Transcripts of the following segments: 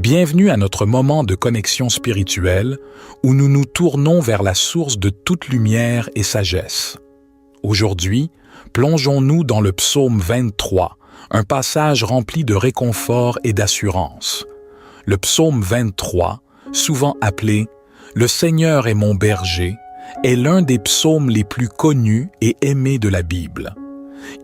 Bienvenue à notre moment de connexion spirituelle où nous nous tournons vers la source de toute lumière et sagesse. Aujourd'hui, plongeons-nous dans le psaume 23, un passage rempli de réconfort et d'assurance. Le psaume 23, souvent appelé « Le Seigneur est mon berger », est l'un des psaumes les plus connus et aimés de la Bible.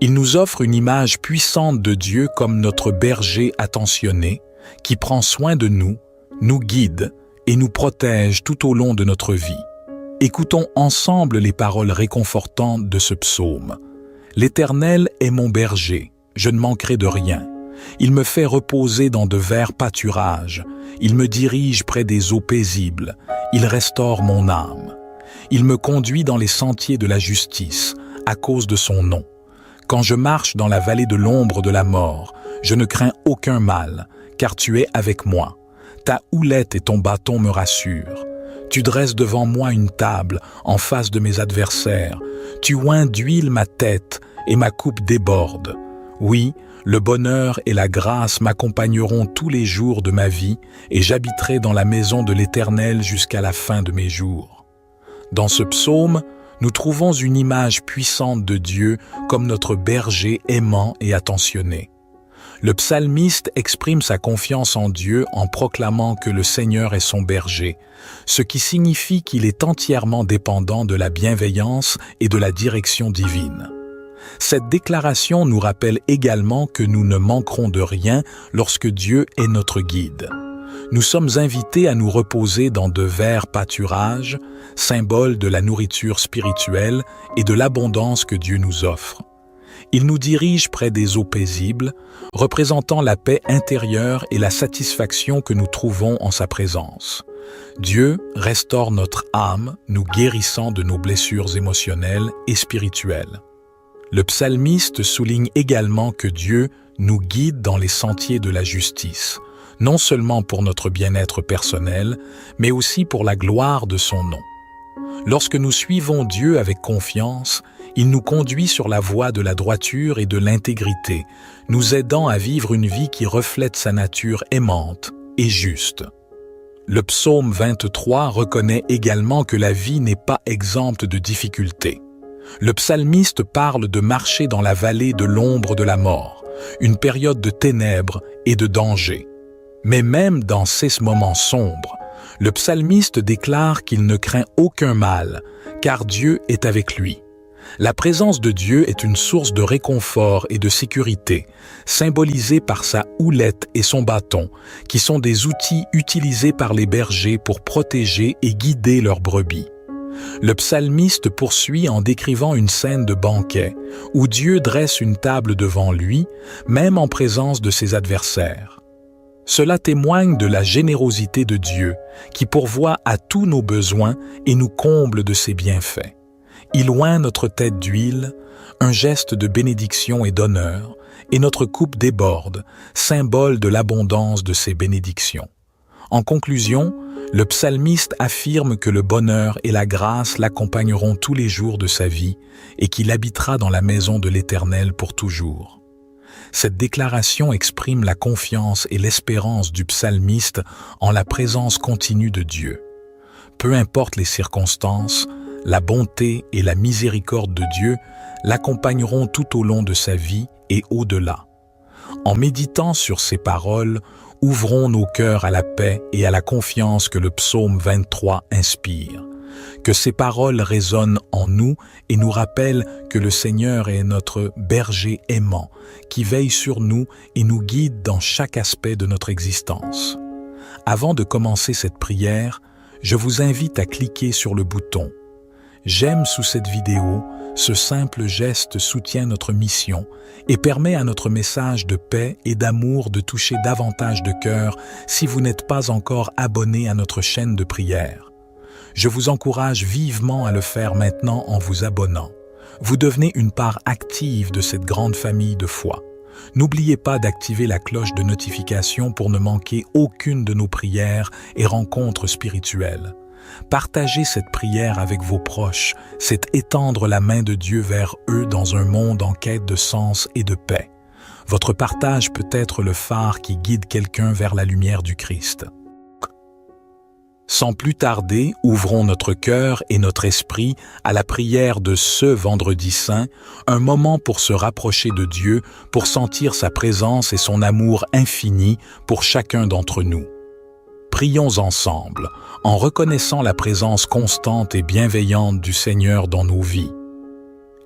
Il nous offre une image puissante de Dieu comme notre berger attentionné, qui prend soin de nous, nous guide et nous protège tout au long de notre vie. Écoutons ensemble les paroles réconfortantes de ce psaume. « L'Éternel est mon berger, je ne manquerai de rien. Il me fait reposer dans de verts pâturages, il me dirige près des eaux paisibles, il restaure mon âme. Il me conduit dans les sentiers de la justice, à cause de son nom. Quand je marche dans la vallée de l'ombre de la mort, je ne crains aucun mal, car tu es avec moi. Ta houlette et ton bâton me rassurent. Tu dresses devant moi une table en face de mes adversaires. Tu oins d'huile ma tête et ma coupe déborde. Oui, le bonheur et la grâce m'accompagneront tous les jours de ma vie et j'habiterai dans la maison de l'Éternel jusqu'à la fin de mes jours. » Dans ce psaume, nous trouvons une image puissante de Dieu comme notre berger aimant et attentionné. Le psalmiste exprime sa confiance en Dieu en proclamant que le Seigneur est son berger, ce qui signifie qu'il est entièrement dépendant de la bienveillance et de la direction divine. Cette déclaration nous rappelle également que nous ne manquerons de rien lorsque Dieu est notre guide. Nous sommes invités à nous reposer dans de verts pâturages, symbole de la nourriture spirituelle et de l'abondance que Dieu nous offre. Il nous dirige près des eaux paisibles, représentant la paix intérieure et la satisfaction que nous trouvons en sa présence. Dieu restaure notre âme, nous guérissant de nos blessures émotionnelles et spirituelles. Le psalmiste souligne également que Dieu nous guide dans les sentiers de la justice, non seulement pour notre bien-être personnel, mais aussi pour la gloire de son nom. Lorsque nous suivons Dieu avec confiance, il nous conduit sur la voie de la droiture et de l'intégrité, nous aidant à vivre une vie qui reflète sa nature aimante et juste. Le psaume 23 reconnaît également que la vie n'est pas exempte de difficultés. Le psalmiste parle de marcher dans la vallée de l'ombre de la mort, une période de ténèbres et de danger. Mais même dans ces moments sombres, le psalmiste déclare qu'il ne craint aucun mal, car Dieu est avec lui. La présence de Dieu est une source de réconfort et de sécurité, symbolisée par sa houlette et son bâton, qui sont des outils utilisés par les bergers pour protéger et guider leurs brebis. Le psalmiste poursuit en décrivant une scène de banquet, où Dieu dresse une table devant lui, même en présence de ses adversaires. Cela témoigne de la générosité de Dieu, qui pourvoit à tous nos besoins et nous comble de ses bienfaits. Il oint notre tête d'huile, un geste de bénédiction et d'honneur, et notre coupe déborde, symbole de l'abondance de ses bénédictions. En conclusion, le psalmiste affirme que le bonheur et la grâce l'accompagneront tous les jours de sa vie et qu'il habitera dans la maison de l'Éternel pour toujours. Cette déclaration exprime la confiance et l'espérance du psalmiste en la présence continue de Dieu. Peu importe les circonstances, la bonté et la miséricorde de Dieu l'accompagneront tout au long de sa vie et au-delà. En méditant sur ces paroles, ouvrons nos cœurs à la paix et à la confiance que le psaume 23 inspire. Que ces paroles résonnent en nous et nous rappellent que le Seigneur est notre berger aimant, qui veille sur nous et nous guide dans chaque aspect de notre existence. Avant de commencer cette prière, je vous invite à cliquer sur le bouton « J'aime » sous cette vidéo. Ce simple geste soutient notre mission et permet à notre message de paix et d'amour de toucher davantage de cœurs si vous n'êtes pas encore abonné à notre chaîne de prière. Je vous encourage vivement à le faire maintenant en vous abonnant. Vous devenez une part active de cette grande famille de foi. N'oubliez pas d'activer la cloche de notification pour ne manquer aucune de nos prières et rencontres spirituelles. Partager cette prière avec vos proches, c'est étendre la main de Dieu vers eux dans un monde en quête de sens et de paix. Votre partage peut être le phare qui guide quelqu'un vers la lumière du Christ. Sans plus tarder, ouvrons notre cœur et notre esprit à la prière de ce Vendredi Saint, un moment pour se rapprocher de Dieu, pour sentir sa présence et son amour infini pour chacun d'entre nous. Prions ensemble, en reconnaissant la présence constante et bienveillante du Seigneur dans nos vies.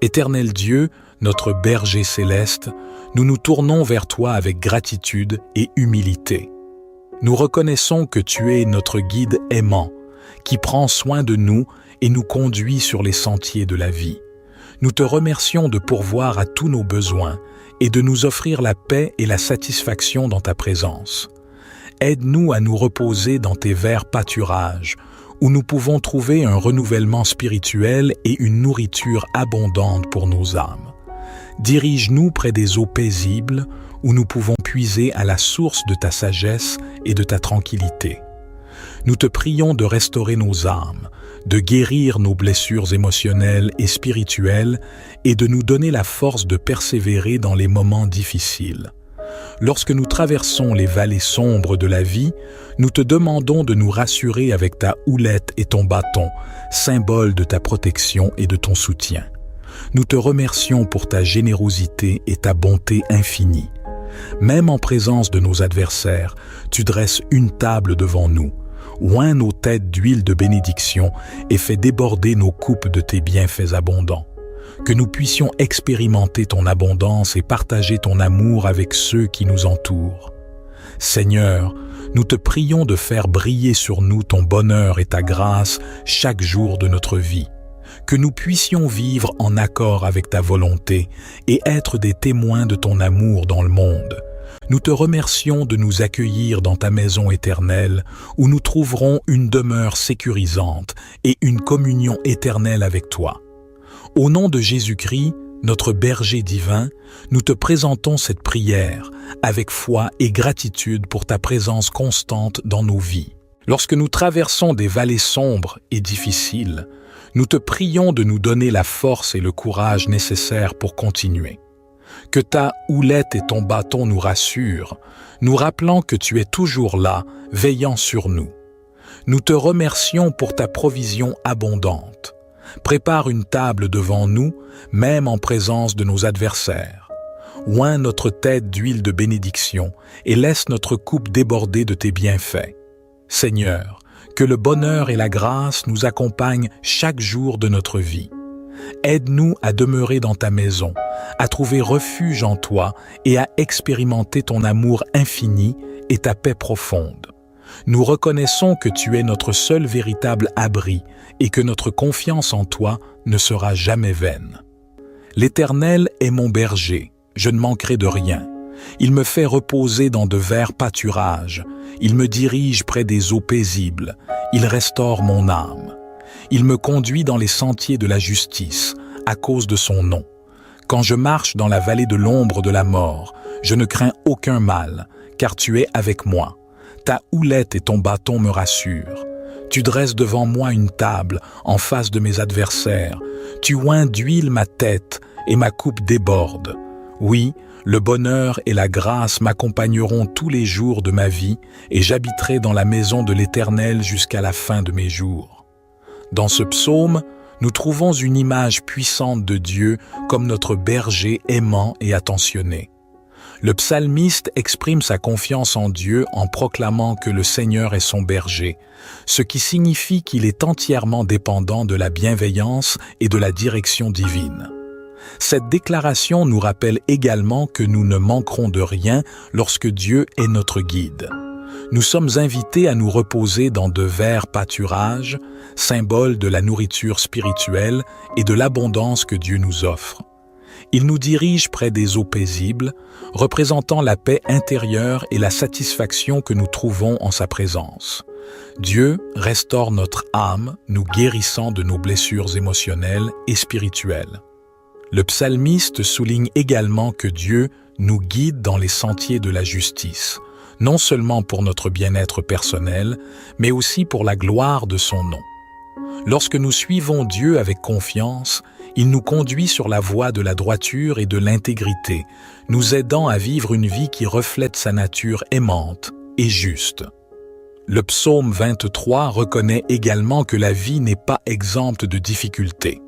Éternel Dieu, notre berger céleste, nous nous tournons vers toi avec gratitude et humilité. Nous reconnaissons que tu es notre guide aimant, qui prend soin de nous et nous conduit sur les sentiers de la vie. Nous te remercions de pourvoir à tous nos besoins et de nous offrir la paix et la satisfaction dans ta présence. Aide-nous à nous reposer dans tes verts pâturages, où nous pouvons trouver un renouvellement spirituel et une nourriture abondante pour nos âmes. Dirige-nous près des eaux paisibles, où nous pouvons puiser à la source de ta sagesse et de ta tranquillité. Nous te prions de restaurer nos âmes, de guérir nos blessures émotionnelles et spirituelles et de nous donner la force de persévérer dans les moments difficiles. Lorsque nous traversons les vallées sombres de la vie, nous te demandons de nous rassurer avec ta houlette et ton bâton, symbole de ta protection et de ton soutien. Nous te remercions pour ta générosité et ta bonté infinie. Même en présence de nos adversaires, tu dresses une table devant nous. Oins nos têtes d'huile de bénédiction et fais déborder nos coupes de tes bienfaits abondants. Que nous puissions expérimenter ton abondance et partager ton amour avec ceux qui nous entourent. Seigneur, nous te prions de faire briller sur nous ton bonheur et ta grâce chaque jour de notre vie. Que nous puissions vivre en accord avec ta volonté et être des témoins de ton amour dans le monde. Nous te remercions de nous accueillir dans ta maison éternelle où nous trouverons une demeure sécurisante et une communion éternelle avec toi. Au nom de Jésus-Christ, notre berger divin, nous te présentons cette prière avec foi et gratitude pour ta présence constante dans nos vies. Lorsque nous traversons des vallées sombres et difficiles, nous te prions de nous donner la force et le courage nécessaires pour continuer. Que ta houlette et ton bâton nous rassurent, nous rappelant que tu es toujours là, veillant sur nous. Nous te remercions pour ta provision abondante. Prépare une table devant nous, même en présence de nos adversaires. Oins notre tête d'huile de bénédiction et laisse notre coupe déborder de tes bienfaits. Seigneur, que le bonheur et la grâce nous accompagnent chaque jour de notre vie. Aide-nous à demeurer dans ta maison, à trouver refuge en toi et à expérimenter ton amour infini et ta paix profonde. Nous reconnaissons que tu es notre seul véritable abri et que notre confiance en toi ne sera jamais vaine. L'Éternel est mon berger, je ne manquerai de rien. Il me fait reposer dans de verts pâturages, il me dirige près des eaux paisibles, il restaure mon âme. Il me conduit dans les sentiers de la justice, à cause de son nom. Quand je marche dans la vallée de l'ombre de la mort, je ne crains aucun mal, car tu es avec moi. Ta houlette et ton bâton me rassurent. Tu dresses devant moi une table en face de mes adversaires. Tu oins d'huile ma tête et ma coupe déborde. Oui, le bonheur et la grâce m'accompagneront tous les jours de ma vie et j'habiterai dans la maison de l'Éternel jusqu'à la fin de mes jours. Dans ce psaume, nous trouvons une image puissante de Dieu comme notre berger aimant et attentionné. Le psalmiste exprime sa confiance en Dieu en proclamant que le Seigneur est son berger, ce qui signifie qu'il est entièrement dépendant de la bienveillance et de la direction divine. Cette déclaration nous rappelle également que nous ne manquerons de rien lorsque Dieu est notre guide. Nous sommes invités à nous reposer dans de verts pâturages, symbole de la nourriture spirituelle et de l'abondance que Dieu nous offre. Il nous dirige près des eaux paisibles, représentant la paix intérieure et la satisfaction que nous trouvons en sa présence. Dieu restaure notre âme, nous guérissant de nos blessures émotionnelles et spirituelles. Le psalmiste souligne également que Dieu nous guide dans les sentiers de la justice, non seulement pour notre bien-être personnel, mais aussi pour la gloire de son nom. Lorsque nous suivons Dieu avec confiance, il nous conduit sur la voie de la droiture et de l'intégrité, nous aidant à vivre une vie qui reflète sa nature aimante et juste. Le psaume 23 reconnaît également que la vie n'est pas exempte de difficultés.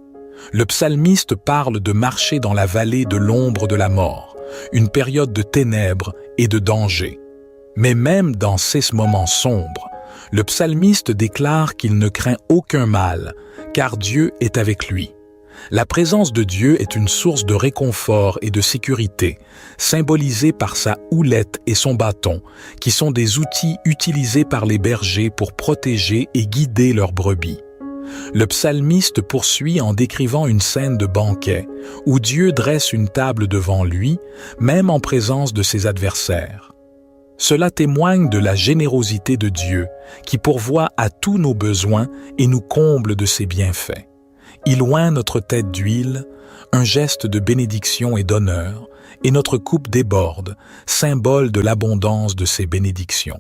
Le psalmiste parle de marcher dans la vallée de l'ombre de la mort, une période de ténèbres et de danger. Mais même dans ces moments sombres, le psalmiste déclare qu'il ne craint aucun mal, car Dieu est avec lui. La présence de Dieu est une source de réconfort et de sécurité, symbolisée par sa houlette et son bâton, qui sont des outils utilisés par les bergers pour protéger et guider leurs brebis. Le psalmiste poursuit en décrivant une scène de banquet, où Dieu dresse une table devant lui, même en présence de ses adversaires. Cela témoigne de la générosité de Dieu, qui pourvoit à tous nos besoins et nous comble de ses bienfaits. Il oint notre tête d'huile, un geste de bénédiction et d'honneur, et notre coupe déborde, symbole de l'abondance de ses bénédictions.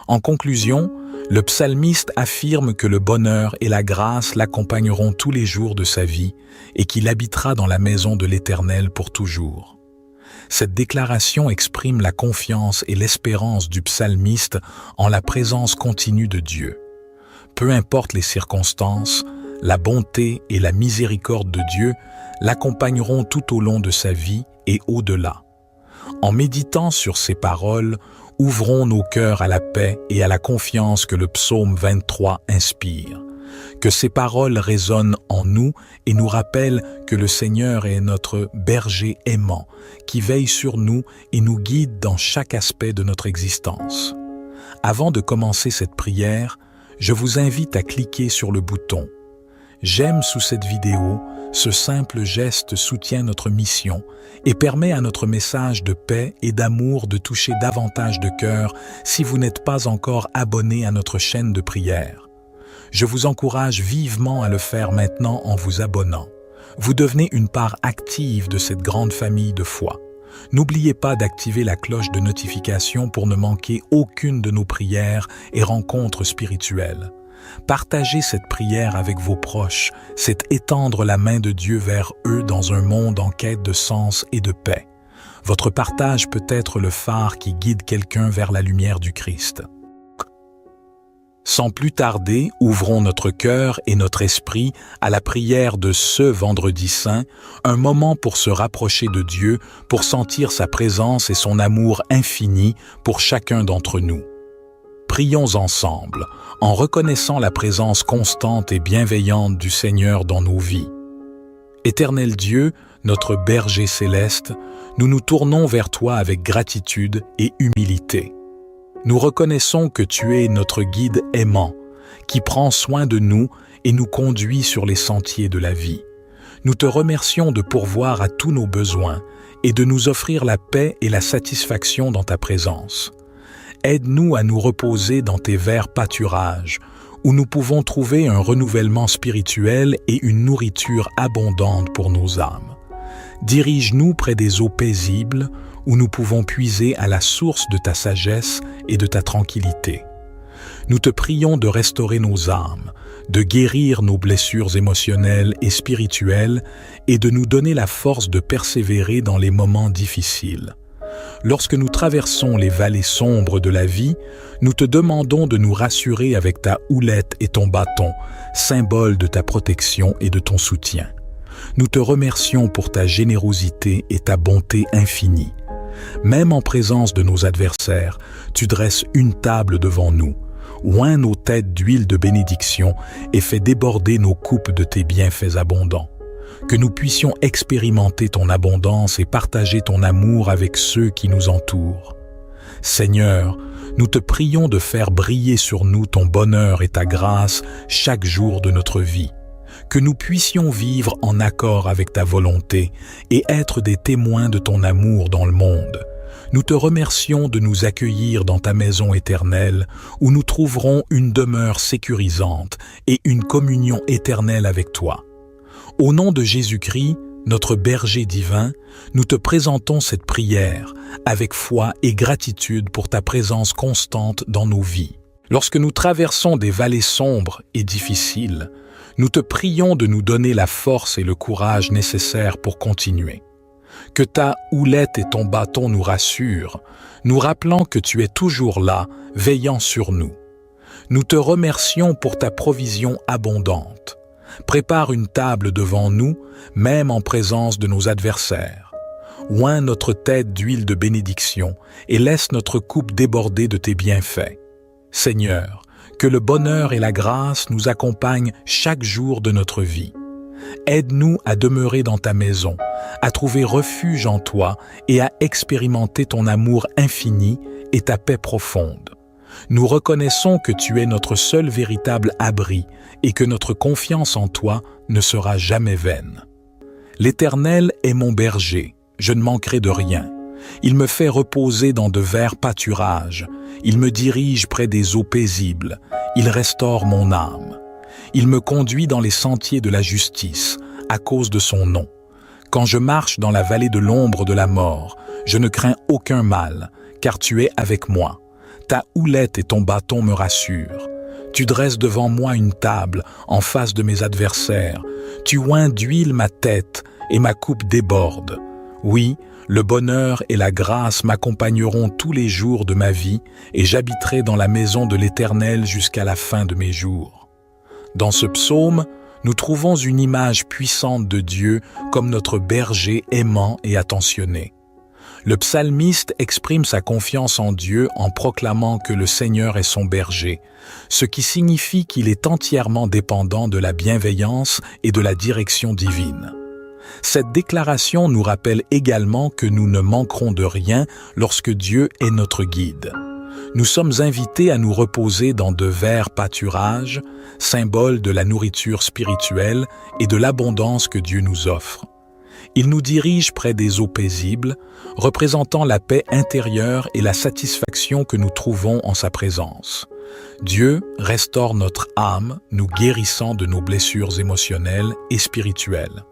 En conclusion, le psalmiste affirme que le bonheur et la grâce l'accompagneront tous les jours de sa vie et qu'il habitera dans la maison de l'Éternel pour toujours. Cette déclaration exprime la confiance et l'espérance du psalmiste en la présence continue de Dieu. Peu importe les circonstances, la bonté et la miséricorde de Dieu l'accompagneront tout au long de sa vie et au-delà. En méditant sur ces paroles, ouvrons nos cœurs à la paix et à la confiance que le psaume 23 inspire. Que ces paroles résonnent en nous et nous rappellent que le Seigneur est notre berger aimant, qui veille sur nous et nous guide dans chaque aspect de notre existence. Avant de commencer cette prière, je vous invite à cliquer sur le bouton « J'aime » sous cette vidéo. Ce simple geste soutient notre mission et permet à notre message de paix et d'amour de toucher davantage de cœurs si vous n'êtes pas encore abonné à notre chaîne de prière. Je vous encourage vivement à le faire maintenant en vous abonnant. Vous devenez une part active de cette grande famille de foi. N'oubliez pas d'activer la cloche de notification pour ne manquer aucune de nos prières et rencontres spirituelles. Partager cette prière avec vos proches, c'est étendre la main de Dieu vers eux dans un monde en quête de sens et de paix. Votre partage peut être le phare qui guide quelqu'un vers la lumière du Christ. Sans plus tarder, ouvrons notre cœur et notre esprit à la prière de ce Vendredi Saint, un moment pour se rapprocher de Dieu, pour sentir sa présence et son amour infini pour chacun d'entre nous. Prions ensemble, en reconnaissant la présence constante et bienveillante du Seigneur dans nos vies. Éternel Dieu, notre berger céleste, nous nous tournons vers toi avec gratitude et humilité. Nous reconnaissons que tu es notre guide aimant, qui prend soin de nous et nous conduit sur les sentiers de la vie. Nous te remercions de pourvoir à tous nos besoins et de nous offrir la paix et la satisfaction dans ta présence. Aide-nous à nous reposer dans tes verts pâturages, où nous pouvons trouver un renouvellement spirituel et une nourriture abondante pour nos âmes. Dirige-nous près des eaux paisibles, où nous pouvons puiser à la source de ta sagesse et de ta tranquillité. Nous te prions de restaurer nos âmes, de guérir nos blessures émotionnelles et spirituelles et de nous donner la force de persévérer dans les moments difficiles. Lorsque nous traversons les vallées sombres de la vie, nous te demandons de nous rassurer avec ta houlette et ton bâton, symbole de ta protection et de ton soutien. Nous te remercions pour ta générosité et ta bonté infinie. Même en présence de nos adversaires, tu dresses une table devant nous. Oins nos têtes d'huile de bénédiction et fais déborder nos coupes de tes bienfaits abondants. Que nous puissions expérimenter ton abondance et partager ton amour avec ceux qui nous entourent. Seigneur, nous te prions de faire briller sur nous ton bonheur et ta grâce chaque jour de notre vie. Que nous puissions vivre en accord avec ta volonté et être des témoins de ton amour dans le monde. Nous te remercions de nous accueillir dans ta maison éternelle où nous trouverons une demeure sécurisante et une communion éternelle avec toi. Au nom de Jésus-Christ, notre berger divin, nous te présentons cette prière avec foi et gratitude pour ta présence constante dans nos vies. Lorsque nous traversons des vallées sombres et difficiles, Nous te prions de nous donner la force et le courage nécessaires pour continuer. Que ta houlette et ton bâton nous rassurent, nous rappelant que tu es toujours là, veillant sur nous. Nous te remercions pour ta provision abondante. Prépare une table devant nous, même en présence de nos adversaires. Oins notre tête d'huile de bénédiction et laisse notre coupe déborder de tes bienfaits. Seigneur, que le bonheur et la grâce nous accompagnent chaque jour de notre vie. Aide-nous à demeurer dans ta maison, à trouver refuge en toi et à expérimenter ton amour infini et ta paix profonde. Nous reconnaissons que tu es notre seul véritable abri et que notre confiance en toi ne sera jamais vaine. L'Éternel est mon berger, je ne manquerai de rien. Il me fait reposer dans de verts pâturages, il me dirige près des eaux paisibles, il restaure mon âme. Il me conduit dans les sentiers de la justice, à cause de son nom. Quand je marche dans la vallée de l'ombre de la mort, je ne crains aucun mal, car tu es avec moi. Ta houlette et ton bâton me rassurent. Tu dresses devant moi une table en face de mes adversaires. Tu oins d'huile ma tête et ma coupe déborde. Oui, le bonheur et la grâce m'accompagneront tous les jours de ma vie et j'habiterai dans la maison de l'Éternel jusqu'à la fin de mes jours. Dans ce psaume, nous trouvons une image puissante de Dieu comme notre berger aimant et attentionné. Le psalmiste exprime sa confiance en Dieu en proclamant que le Seigneur est son berger, ce qui signifie qu'il est entièrement dépendant de la bienveillance et de la direction divine. Cette déclaration nous rappelle également que nous ne manquerons de rien lorsque Dieu est notre guide. Nous sommes invités à nous reposer dans de verts pâturages, symbole de la nourriture spirituelle et de l'abondance que Dieu nous offre. Il nous dirige près des eaux paisibles, représentant la paix intérieure et la satisfaction que nous trouvons en sa présence. Dieu restaure notre âme, nous guérissant de nos blessures émotionnelles et spirituelles.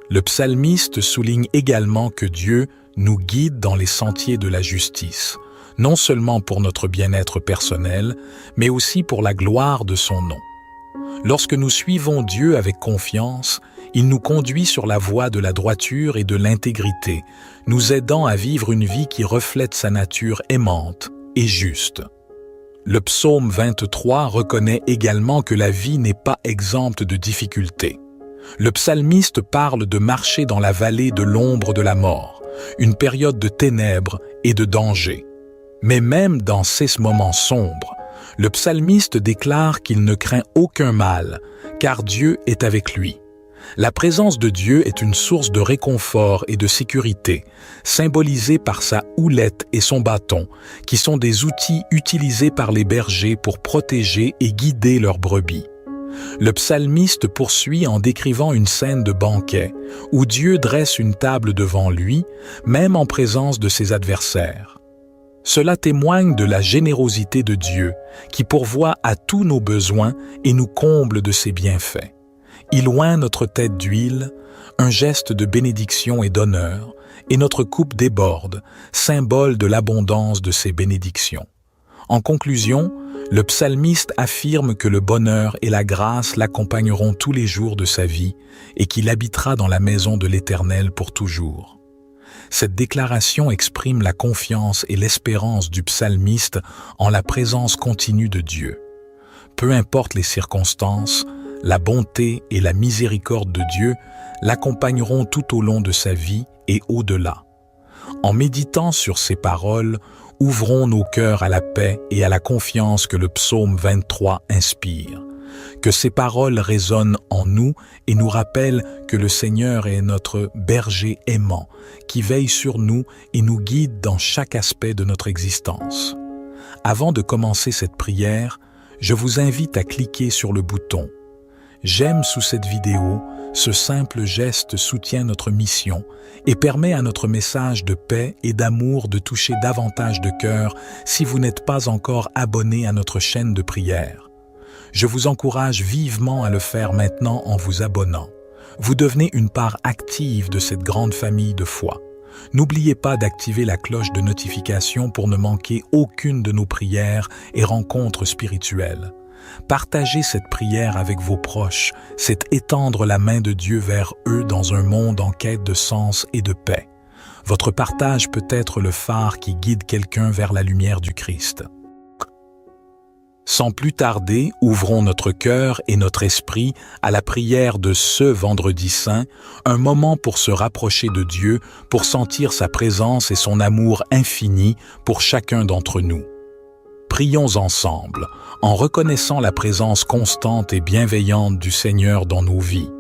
Le psalmiste souligne également que Dieu nous guide dans les sentiers de la justice, non seulement pour notre bien-être personnel, mais aussi pour la gloire de son nom. Lorsque nous suivons Dieu avec confiance, il nous conduit sur la voie de la droiture et de l'intégrité, nous aidant à vivre une vie qui reflète sa nature aimante et juste. Le psaume 23 reconnaît également que la vie n'est pas exempte de difficultés. Le psalmiste parle de marcher dans la vallée de l'ombre de la mort, une période de ténèbres et de danger. Mais même dans ces moments sombres, le psalmiste déclare qu'il ne craint aucun mal, car Dieu est avec lui. La présence de Dieu est une source de réconfort et de sécurité, symbolisée par sa houlette et son bâton, qui sont des outils utilisés par les bergers pour protéger et guider leurs brebis. Le psalmiste poursuit en décrivant une scène de banquet, où Dieu dresse une table devant lui, même en présence de ses adversaires. Cela témoigne de la générosité de Dieu, qui pourvoit à tous nos besoins et nous comble de ses bienfaits. Il oint notre tête d'huile, un geste de bénédiction et d'honneur, et notre coupe déborde, symbole de l'abondance de ses bénédictions. En conclusion, le psalmiste affirme que le bonheur et la grâce l'accompagneront tous les jours de sa vie et qu'il habitera dans la maison de l'Éternel pour toujours. Cette déclaration exprime la confiance et l'espérance du psalmiste en la présence continue de Dieu. Peu importe les circonstances, la bonté et la miséricorde de Dieu l'accompagneront tout au long de sa vie et au-delà. En méditant sur ces paroles, ouvrons nos cœurs à la paix et à la confiance que le psaume 23 inspire. Que ces paroles résonnent en nous et nous rappellent que le Seigneur est notre berger aimant, qui veille sur nous et nous guide dans chaque aspect de notre existence. Avant de commencer cette prière, je vous invite à cliquer sur le bouton « J'aime » sous cette vidéo. Ce simple geste soutient notre mission et permet à notre message de paix et d'amour de toucher davantage de cœurs si vous n'êtes pas encore abonné à notre chaîne de prière. Je vous encourage vivement à le faire maintenant en vous abonnant. Vous devenez une part active de cette grande famille de foi. N'oubliez pas d'activer la cloche de notification pour ne manquer aucune de nos prières et rencontres spirituelles. Partager cette prière avec vos proches, c'est étendre la main de Dieu vers eux dans un monde en quête de sens et de paix. Votre partage peut être le phare qui guide quelqu'un vers la lumière du Christ. Sans plus tarder, ouvrons notre cœur et notre esprit à la prière de ce Vendredi Saint, un moment pour se rapprocher de Dieu, pour sentir sa présence et son amour infini pour chacun d'entre nous. Prions ensemble, en reconnaissant la présence constante et bienveillante du Seigneur dans nos vies.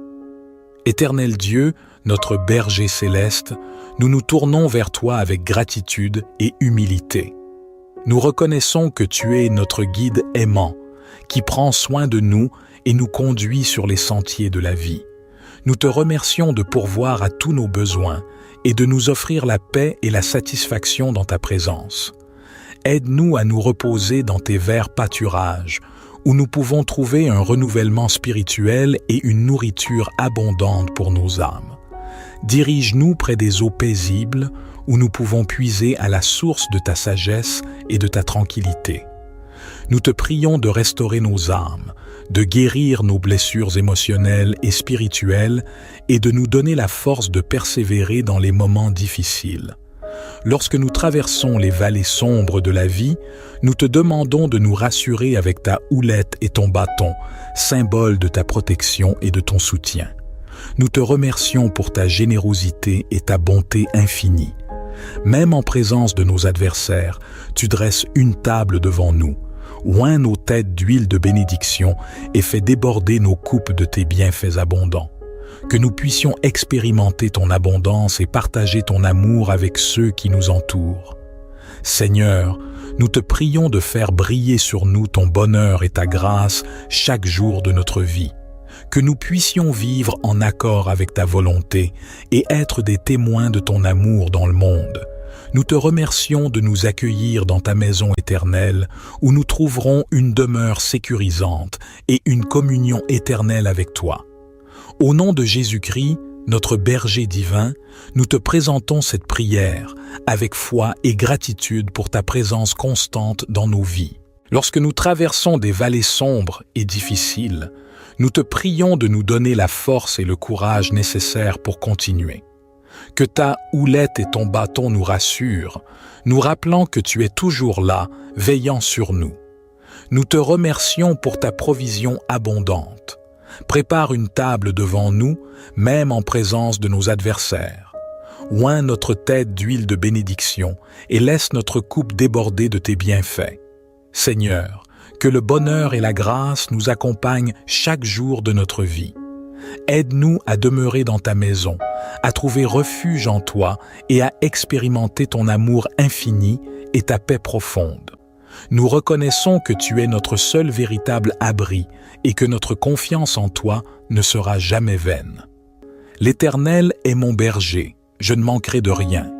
Éternel Dieu, notre berger céleste, nous nous tournons vers toi avec gratitude et humilité. Nous reconnaissons que tu es notre guide aimant, qui prend soin de nous et nous conduit sur les sentiers de la vie. Nous te remercions de pourvoir à tous nos besoins et de nous offrir la paix et la satisfaction dans ta présence. Aide-nous à nous reposer dans tes verts pâturages, où nous pouvons trouver un renouvellement spirituel et une nourriture abondante pour nos âmes. Dirige-nous près des eaux paisibles, où nous pouvons puiser à la source de ta sagesse et de ta tranquillité. Nous te prions de restaurer nos âmes, de guérir nos blessures émotionnelles et spirituelles et de nous donner la force de persévérer dans les moments difficiles. Lorsque nous traversons les vallées sombres de la vie, nous te demandons de nous rassurer avec ta houlette et ton bâton, symbole de ta protection et de ton soutien. Nous te remercions pour ta générosité et ta bonté infinie. Même en présence de nos adversaires, tu dresses une table devant nous, oins nos têtes d'huile de bénédiction et fais déborder nos coupes de tes bienfaits abondants. Que nous puissions expérimenter ton abondance et partager ton amour avec ceux qui nous entourent. Seigneur, nous te prions de faire briller sur nous ton bonheur et ta grâce chaque jour de notre vie. Que nous puissions vivre en accord avec ta volonté et être des témoins de ton amour dans le monde. Nous te remercions de nous accueillir dans ta maison éternelle où nous trouverons une demeure sécurisante et une communion éternelle avec toi. Au nom de Jésus-Christ, notre berger divin, nous te présentons cette prière avec foi et gratitude pour ta présence constante dans nos vies. Lorsque nous traversons des vallées sombres et difficiles, nous te prions de nous donner la force et le courage nécessaires pour continuer. Que ta houlette et ton bâton nous rassurent, nous rappelant que tu es toujours là, veillant sur nous. Nous te remercions pour ta provision abondante. Prépare une table devant nous, même en présence de nos adversaires. Oins notre tête d'huile de bénédiction et laisse notre coupe déborder de tes bienfaits. Seigneur, que le bonheur et la grâce nous accompagnent chaque jour de notre vie. Aide-nous à demeurer dans ta maison, à trouver refuge en toi et à expérimenter ton amour infini et ta paix profonde. Nous reconnaissons que tu es notre seul véritable abri et que notre confiance en toi ne sera jamais vaine. L'Éternel est mon berger, je ne manquerai de rien.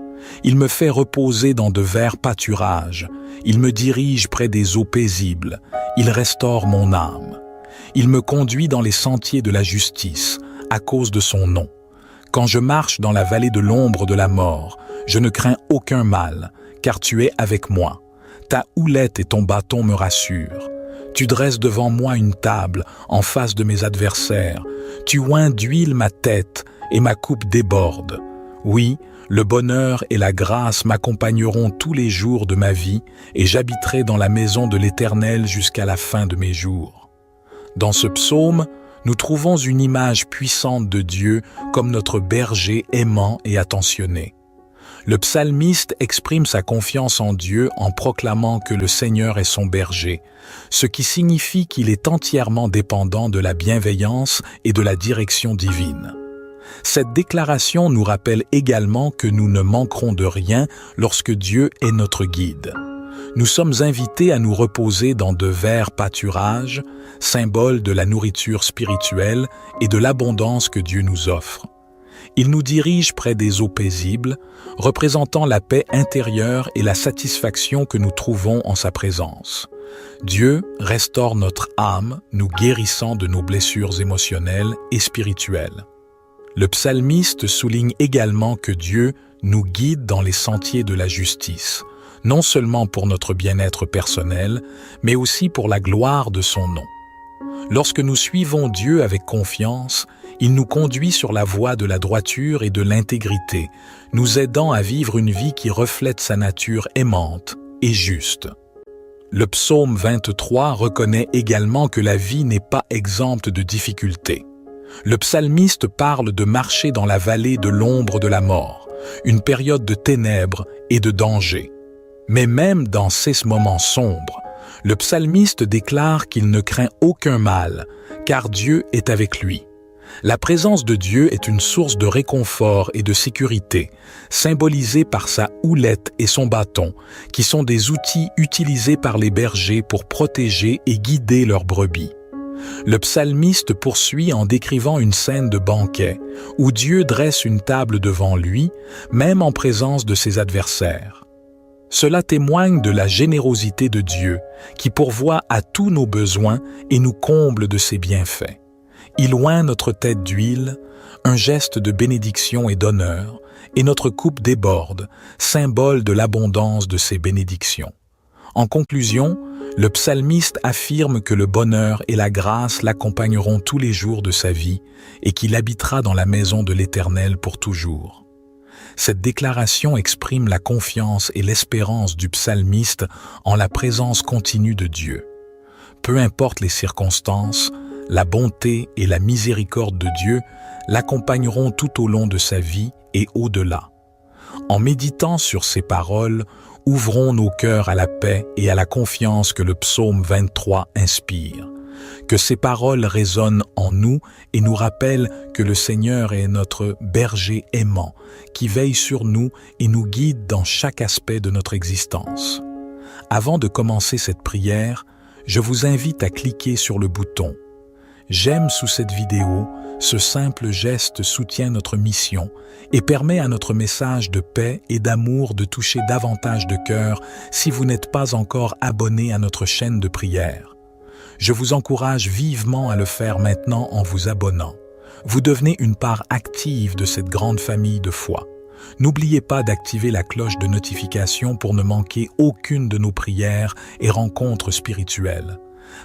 Il me fait reposer dans de verts pâturages, il me dirige près des eaux paisibles, il restaure mon âme. Il me conduit dans les sentiers de la justice, à cause de son nom. Quand je marche dans la vallée de l'ombre de la mort, je ne crains aucun mal, car tu es avec moi. Ta houlette et ton bâton me rassurent. Tu dresses devant moi une table en face de mes adversaires. Tu oins d'huile ma tête et ma coupe déborde. Oui, le bonheur et la grâce m'accompagneront tous les jours de ma vie et j'habiterai dans la maison de l'Éternel jusqu'à la fin de mes jours. Dans ce psaume, nous trouvons une image puissante de Dieu comme notre berger aimant et attentionné. Le psalmiste exprime sa confiance en Dieu en proclamant que le Seigneur est son berger, ce qui signifie qu'il est entièrement dépendant de la bienveillance et de la direction divine. Cette déclaration nous rappelle également que nous ne manquerons de rien lorsque Dieu est notre guide. Nous sommes invités à nous reposer dans de verts pâturages, symbole de la nourriture spirituelle et de l'abondance que Dieu nous offre. Il nous dirige près des eaux paisibles, représentant la paix intérieure et la satisfaction que nous trouvons en sa présence. Dieu restaure notre âme, nous guérissant de nos blessures émotionnelles et spirituelles. Le psalmiste souligne également que Dieu nous guide dans les sentiers de la justice, non seulement pour notre bien-être personnel, mais aussi pour la gloire de son nom. Lorsque nous suivons Dieu avec confiance, il nous conduit sur la voie de la droiture et de l'intégrité, nous aidant à vivre une vie qui reflète sa nature aimante et juste. Le psaume 23 reconnaît également que la vie n'est pas exempte de difficultés. Le psalmiste parle de marcher dans la vallée de l'ombre de la mort, une période de ténèbres et de danger. Mais même dans ces moments sombres, le psalmiste déclare qu'il ne craint aucun mal, car Dieu est avec lui. La présence de Dieu est une source de réconfort et de sécurité, symbolisée par sa houlette et son bâton, qui sont des outils utilisés par les bergers pour protéger et guider leurs brebis. Le psalmiste poursuit en décrivant une scène de banquet, où Dieu dresse une table devant lui, même en présence de ses adversaires. Cela témoigne de la générosité de Dieu, qui pourvoit à tous nos besoins et nous comble de ses bienfaits. Il oint notre tête d'huile, un geste de bénédiction et d'honneur, et notre coupe déborde, symbole de l'abondance de ses bénédictions. En conclusion, le psalmiste affirme que le bonheur et la grâce l'accompagneront tous les jours de sa vie et qu'il habitera dans la maison de l'Éternel pour toujours. Cette déclaration exprime la confiance et l'espérance du psalmiste en la présence continue de Dieu. Peu importe les circonstances, la bonté et la miséricorde de Dieu l'accompagneront tout au long de sa vie et au-delà. En méditant sur ces paroles, ouvrons nos cœurs à la paix et à la confiance que le psaume 23 inspire. Que ces paroles résonnent en nous et nous rappellent que le Seigneur est notre berger aimant, qui veille sur nous et nous guide dans chaque aspect de notre existence. Avant de commencer cette prière, je vous invite à cliquer sur le bouton « J'aime » sous cette vidéo. Ce simple geste soutient notre mission et permet à notre message de paix et d'amour de toucher davantage de cœurs si vous n'êtes pas encore abonné à notre chaîne de prière. Je vous encourage vivement à le faire maintenant en vous abonnant. Vous devenez une part active de cette grande famille de foi. N'oubliez pas d'activer la cloche de notification pour ne manquer aucune de nos prières et rencontres spirituelles.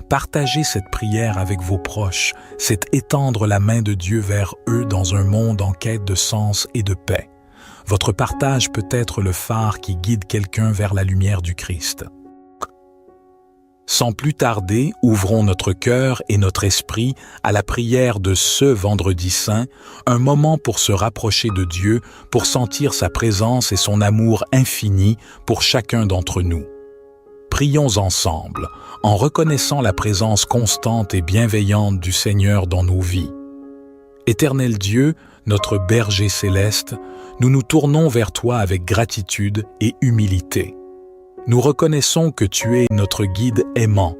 Partager cette prière avec vos proches, c'est étendre la main de Dieu vers eux dans un monde en quête de sens et de paix. Votre partage peut être le phare qui guide quelqu'un vers la lumière du Christ. Sans plus tarder, ouvrons notre cœur et notre esprit à la prière de ce Vendredi Saint, un moment pour se rapprocher de Dieu, pour sentir sa présence et son amour infini pour chacun d'entre nous. Prions ensemble, en reconnaissant la présence constante et bienveillante du Seigneur dans nos vies. Éternel Dieu, notre berger céleste, nous nous tournons vers toi avec gratitude et humilité. Nous reconnaissons que tu es notre guide aimant,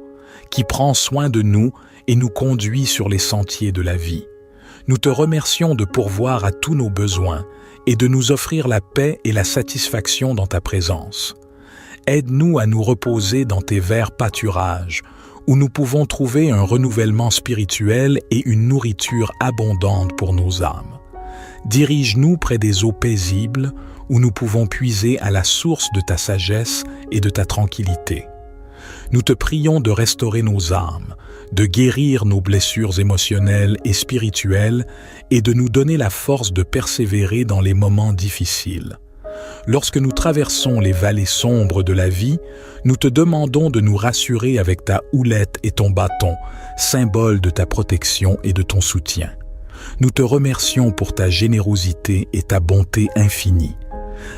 qui prend soin de nous et nous conduit sur les sentiers de la vie. Nous te remercions de pourvoir à tous nos besoins et de nous offrir la paix et la satisfaction dans ta présence. Aide-nous à nous reposer dans tes verts pâturages, où nous pouvons trouver un renouvellement spirituel et une nourriture abondante pour nos âmes. Dirige-nous près des eaux paisibles, où nous pouvons puiser à la source de ta sagesse et de ta tranquillité. Nous te prions de restaurer nos âmes, de guérir nos blessures émotionnelles et spirituelles et de nous donner la force de persévérer dans les moments difficiles. Lorsque nous traversons les vallées sombres de la vie, nous te demandons de nous rassurer avec ta houlette et ton bâton, symbole de ta protection et de ton soutien. Nous te remercions pour ta générosité et ta bonté infinie.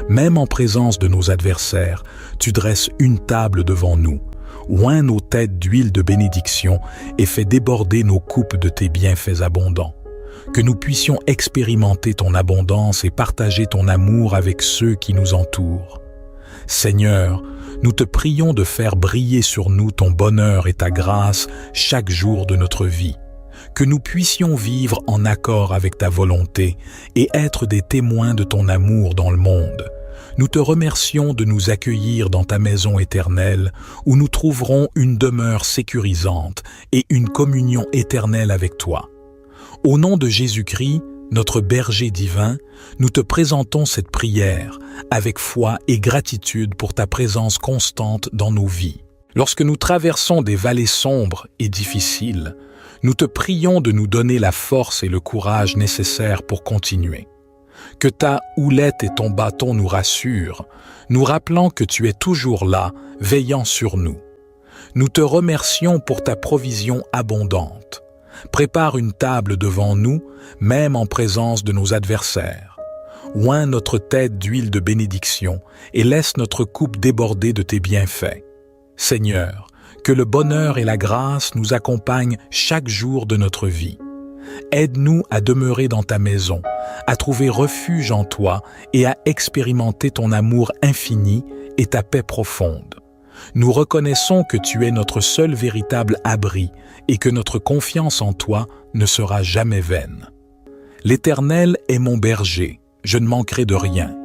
Même en présence de nos adversaires, tu dresses une table devant nous. Oins nos têtes d'huile de bénédiction et fais déborder nos coupes de tes bienfaits abondants. Que nous puissions expérimenter ton abondance et partager ton amour avec ceux qui nous entourent. Seigneur, nous te prions de faire briller sur nous ton bonheur et ta grâce chaque jour de notre vie. Que nous puissions vivre en accord avec ta volonté et être des témoins de ton amour dans le monde. Nous te remercions de nous accueillir dans ta maison éternelle où nous trouverons une demeure sécurisante et une communion éternelle avec toi. Au nom de Jésus-Christ, Notre berger divin, nous te présentons cette prière avec foi et gratitude pour ta présence constante dans nos vies. Lorsque nous traversons des vallées sombres et difficiles, nous te prions de nous donner la force et le courage nécessaires pour continuer. Que ta houlette et ton bâton nous rassurent, nous rappelant que tu es toujours là, veillant sur nous. Nous te remercions pour ta provision abondante. Prépare une table devant nous, même en présence de nos adversaires. Oins notre tête d'huile de bénédiction et laisse notre coupe déborder de tes bienfaits. Seigneur, que le bonheur et la grâce nous accompagnent chaque jour de notre vie. Aide-nous à demeurer dans ta maison, à trouver refuge en toi et à expérimenter ton amour infini et ta paix profonde. Nous reconnaissons que tu es notre seul véritable abri et que notre confiance en toi ne sera jamais vaine. L'Éternel est mon berger, je ne manquerai de rien.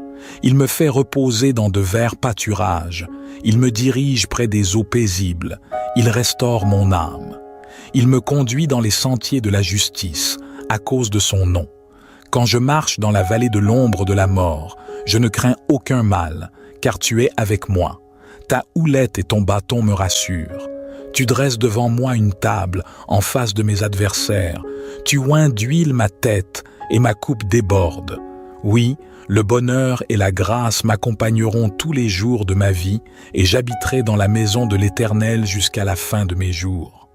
Il me fait reposer dans de verts pâturages, il me dirige près des eaux paisibles, il restaure mon âme. Il me conduit dans les sentiers de la justice, à cause de son nom. Quand je marche dans la vallée de l'ombre de la mort, je ne crains aucun mal, car tu es avec moi. Ta houlette et ton bâton me rassurent. Tu dresses devant moi une table en face de mes adversaires. Tu oins d'huile ma tête et ma coupe déborde. Oui, le bonheur et la grâce m'accompagneront tous les jours de ma vie et j'habiterai dans la maison de l'Éternel jusqu'à la fin de mes jours.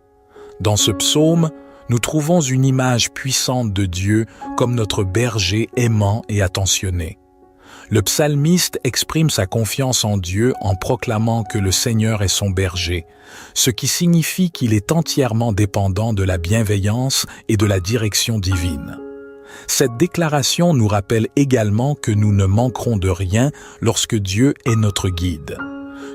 Dans ce psaume, nous trouvons une image puissante de Dieu comme notre berger aimant et attentionné. Le psalmiste exprime sa confiance en Dieu en proclamant que le Seigneur est son berger, ce qui signifie qu'il est entièrement dépendant de la bienveillance et de la direction divine. Cette déclaration nous rappelle également que nous ne manquerons de rien lorsque Dieu est notre guide.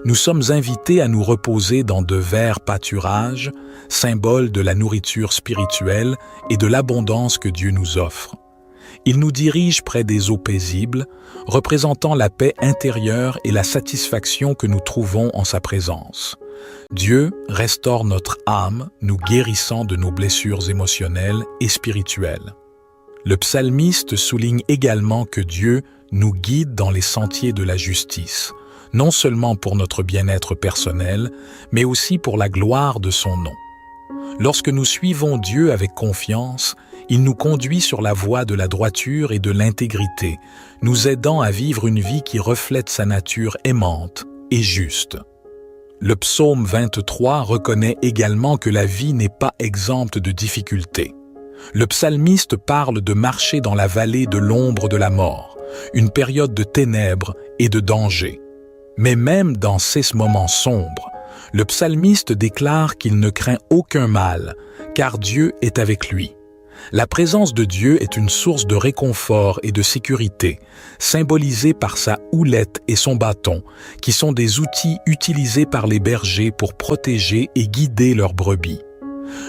Nous sommes invités à nous reposer dans de verts pâturages, symbole de la nourriture spirituelle et de l'abondance que Dieu nous offre. Il nous dirige près des eaux paisibles, représentant la paix intérieure et la satisfaction que nous trouvons en sa présence. Dieu restaure notre âme, nous guérissant de nos blessures émotionnelles et spirituelles. Le psalmiste souligne également que Dieu nous guide dans les sentiers de la justice, non seulement pour notre bien-être personnel, mais aussi pour la gloire de son nom. Lorsque nous suivons Dieu avec confiance, il nous conduit sur la voie de la droiture et de l'intégrité, nous aidant à vivre une vie qui reflète sa nature aimante et juste. Le psaume 23 reconnaît également que la vie n'est pas exempte de difficultés. Le psalmiste parle de marcher dans la vallée de l'ombre de la mort, une période de ténèbres et de danger. Mais même dans ces moments sombres, le psalmiste déclare qu'il ne craint aucun mal, car Dieu est avec lui. La présence de Dieu est une source de réconfort et de sécurité, symbolisée par sa houlette et son bâton, qui sont des outils utilisés par les bergers pour protéger et guider leurs brebis.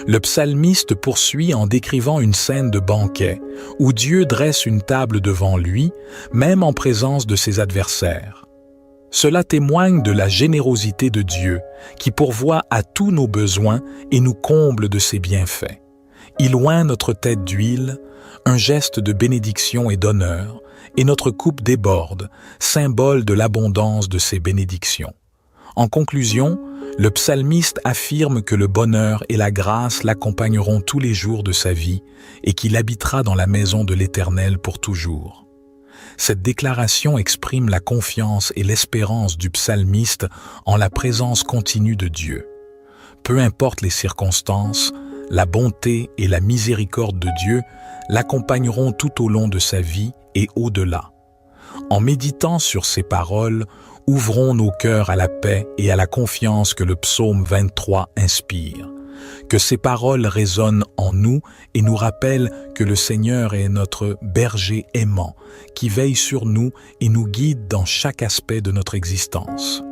Le psalmiste poursuit en décrivant une scène de banquet, où Dieu dresse une table devant lui, même en présence de ses adversaires. Cela témoigne de la générosité de Dieu, qui pourvoit à tous nos besoins et nous comble de ses bienfaits. Il oint notre tête d'huile, un geste de bénédiction et d'honneur, et notre coupe déborde, symbole de l'abondance de ses bénédictions. En conclusion, le psalmiste affirme que le bonheur et la grâce l'accompagneront tous les jours de sa vie et qu'il habitera dans la maison de l'Éternel pour toujours. Cette déclaration exprime la confiance et l'espérance du psalmiste en la présence continue de Dieu. Peu importe les circonstances, la bonté et la miséricorde de Dieu l'accompagneront tout au long de sa vie et au-delà. En méditant sur ces paroles, ouvrons nos cœurs à la paix et à la confiance que le psaume 23 inspire. Que ces paroles résonnent en nous et nous rappellent que le Seigneur est notre berger aimant, qui veille sur nous et nous guide dans chaque aspect de notre existence.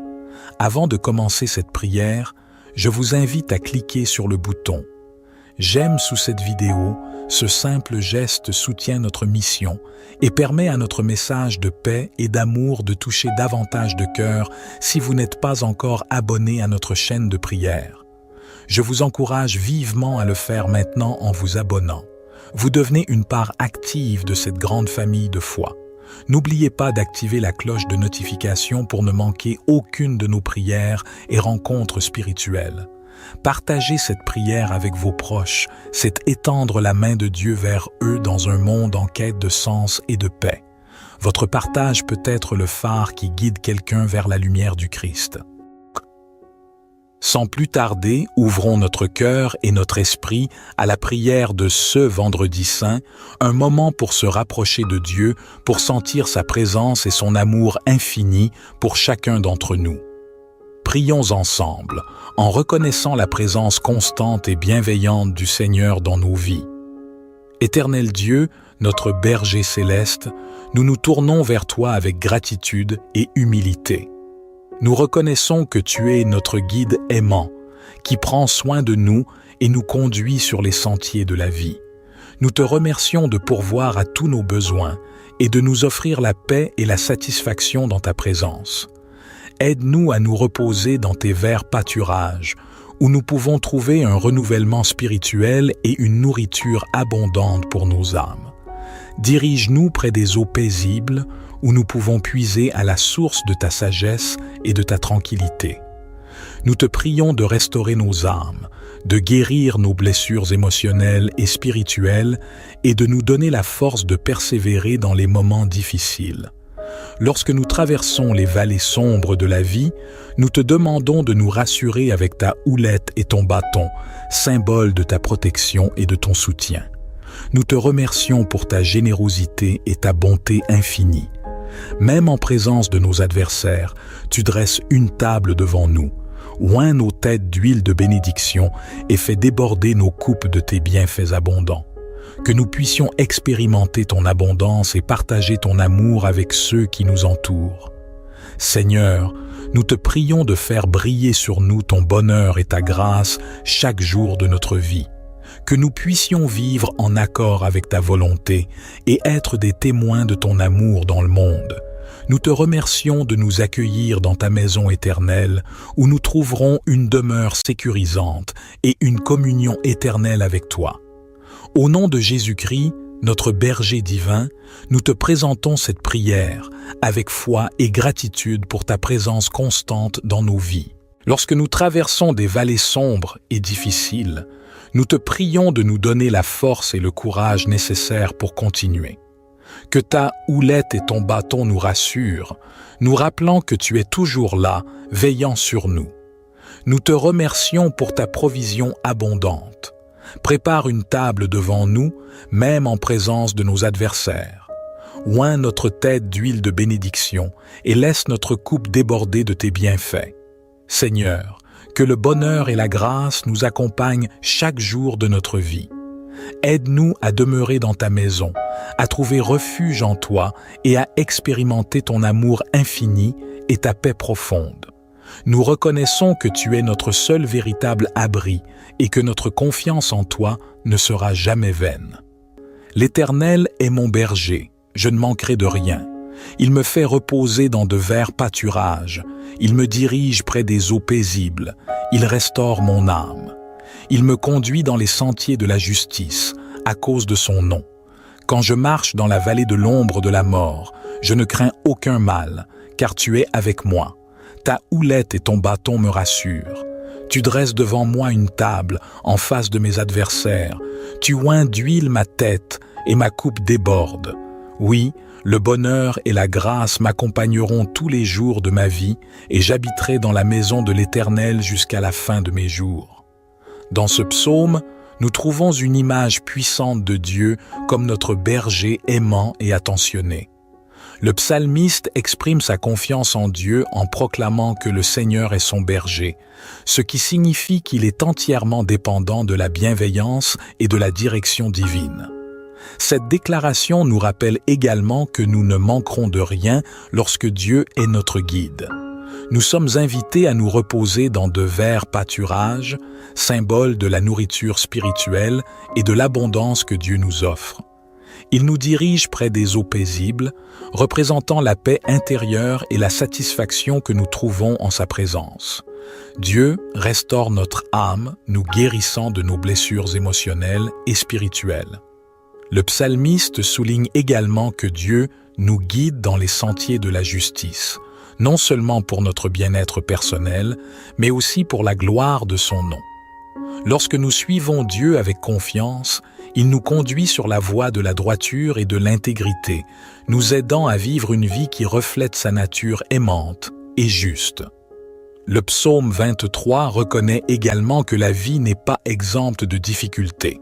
Avant de commencer cette prière, je vous invite à cliquer sur le bouton « J'aime » sous cette vidéo. Ce simple geste soutient notre mission et permet à notre message de paix et d'amour de toucher davantage de cœurs si vous n'êtes pas encore abonné à notre chaîne de prière. Je vous encourage vivement à le faire maintenant en vous abonnant. Vous devenez une part active de cette grande famille de foi. N'oubliez pas d'activer la cloche de notification pour ne manquer aucune de nos prières et rencontres spirituelles. Partager cette prière avec vos proches, c'est étendre la main de Dieu vers eux dans un monde en quête de sens et de paix. Votre partage peut être le phare qui guide quelqu'un vers la lumière du Christ. Sans plus tarder, ouvrons notre cœur et notre esprit à la prière de ce Vendredi Saint, un moment pour se rapprocher de Dieu, pour sentir sa présence et son amour infini pour chacun d'entre nous. Prions ensemble, en reconnaissant la présence constante et bienveillante du Seigneur dans nos vies. Éternel Dieu, notre berger céleste, nous nous tournons vers toi avec gratitude et humilité. Nous reconnaissons que tu es notre guide aimant, qui prend soin de nous et nous conduit sur les sentiers de la vie. Nous te remercions de pourvoir à tous nos besoins et de nous offrir la paix et la satisfaction dans ta présence. Aide-nous à nous reposer dans tes verts pâturages, où nous pouvons trouver un renouvellement spirituel et une nourriture abondante pour nos âmes. Dirige-nous près des eaux paisibles, où nous pouvons puiser à la source de ta sagesse et de ta tranquillité. Nous te prions de restaurer nos âmes, de guérir nos blessures émotionnelles et spirituelles et de nous donner la force de persévérer dans les moments difficiles. Lorsque nous traversons les vallées sombres de la vie, nous te demandons de nous rassurer avec ta houlette et ton bâton, symbole de ta protection et de ton soutien. Nous te remercions pour ta générosité et ta bonté infinie. Même en présence de nos adversaires, tu dresses une table devant nous, oins nos têtes d'huile de bénédiction et fais déborder nos coupes de tes bienfaits abondants. Que nous puissions expérimenter ton abondance et partager ton amour avec ceux qui nous entourent. Seigneur, nous te prions de faire briller sur nous ton bonheur et ta grâce chaque jour de notre vie. Que nous puissions vivre en accord avec ta volonté et être des témoins de ton amour dans le monde. Nous te remercions de nous accueillir dans ta maison éternelle où nous trouverons une demeure sécurisante et une communion éternelle avec toi. Au nom de Jésus-Christ, notre berger divin, nous te présentons cette prière avec foi et gratitude pour ta présence constante dans nos vies. Lorsque nous traversons des vallées sombres et difficiles, nous te prions de nous donner la force et le courage nécessaires pour continuer. Que ta houlette et ton bâton nous rassurent, nous rappelant que tu es toujours là, veillant sur nous. Nous te remercions pour ta provision abondante. Prépare une table devant nous, même en présence de nos adversaires. Oins notre tête d'huile de bénédiction et laisse notre coupe déborder de tes bienfaits. Seigneur, que le bonheur et la grâce nous accompagnent chaque jour de notre vie. Aide-nous à demeurer dans ta maison, à trouver refuge en toi et à expérimenter ton amour infini et ta paix profonde. Nous reconnaissons que tu es notre seul véritable abri et que notre confiance en toi ne sera jamais vaine. L'Éternel est mon berger, je ne manquerai de rien. Il me fait reposer dans de verts pâturages. Il me dirige près des eaux paisibles. Il restaure mon âme. Il me conduit dans les sentiers de la justice, à cause de son nom. Quand je marche dans la vallée de l'ombre de la mort, je ne crains aucun mal, car tu es avec moi. Ta houlette et ton bâton me rassurent. Tu dresses devant moi une table en face de mes adversaires. Tu oins d'huile ma tête et ma coupe déborde. Oui, le bonheur et la grâce m'accompagneront tous les jours de ma vie et j'habiterai dans la maison de l'Éternel jusqu'à la fin de mes jours. Dans ce psaume, nous trouvons une image puissante de Dieu comme notre berger aimant et attentionné. Le psalmiste exprime sa confiance en Dieu en proclamant que le Seigneur est son berger, ce qui signifie qu'il est entièrement dépendant de la bienveillance et de la direction divine. Cette déclaration nous rappelle également que nous ne manquerons de rien lorsque Dieu est notre guide. Nous sommes invités à nous reposer dans de verts pâturages, symbole de la nourriture spirituelle et de l'abondance que Dieu nous offre. Il nous dirige près des eaux paisibles, représentant la paix intérieure et la satisfaction que nous trouvons en sa présence. Dieu restaure notre âme, nous guérissant de nos blessures émotionnelles et spirituelles. Le psalmiste souligne également que Dieu nous guide dans les sentiers de la justice, non seulement pour notre bien-être personnel, mais aussi pour la gloire de son nom. Lorsque nous suivons Dieu avec confiance, il nous conduit sur la voie de la droiture et de l'intégrité, nous aidant à vivre une vie qui reflète sa nature aimante et juste. Le psaume 23 reconnaît également que la vie n'est pas exempte de difficultés.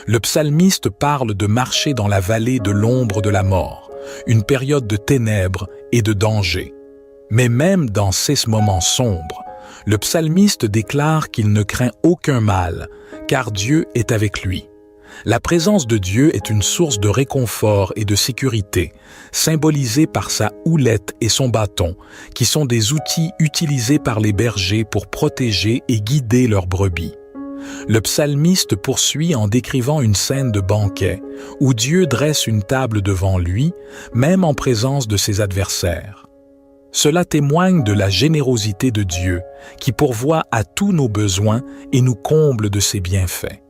Le psalmiste parle de marcher dans la vallée de l'ombre de la mort, une période de ténèbres et de danger. Mais même dans ces moments sombres, le psalmiste déclare qu'il ne craint aucun mal, car Dieu est avec lui. La présence de Dieu est une source de réconfort et de sécurité, symbolisée par sa houlette et son bâton, qui sont des outils utilisés par les bergers pour protéger et guider leurs brebis. Le psalmiste poursuit en décrivant une scène de banquet, où Dieu dresse une table devant lui, même en présence de ses adversaires. Cela témoigne de la générosité de Dieu, qui pourvoit à tous nos besoins et nous comble de ses bienfaits.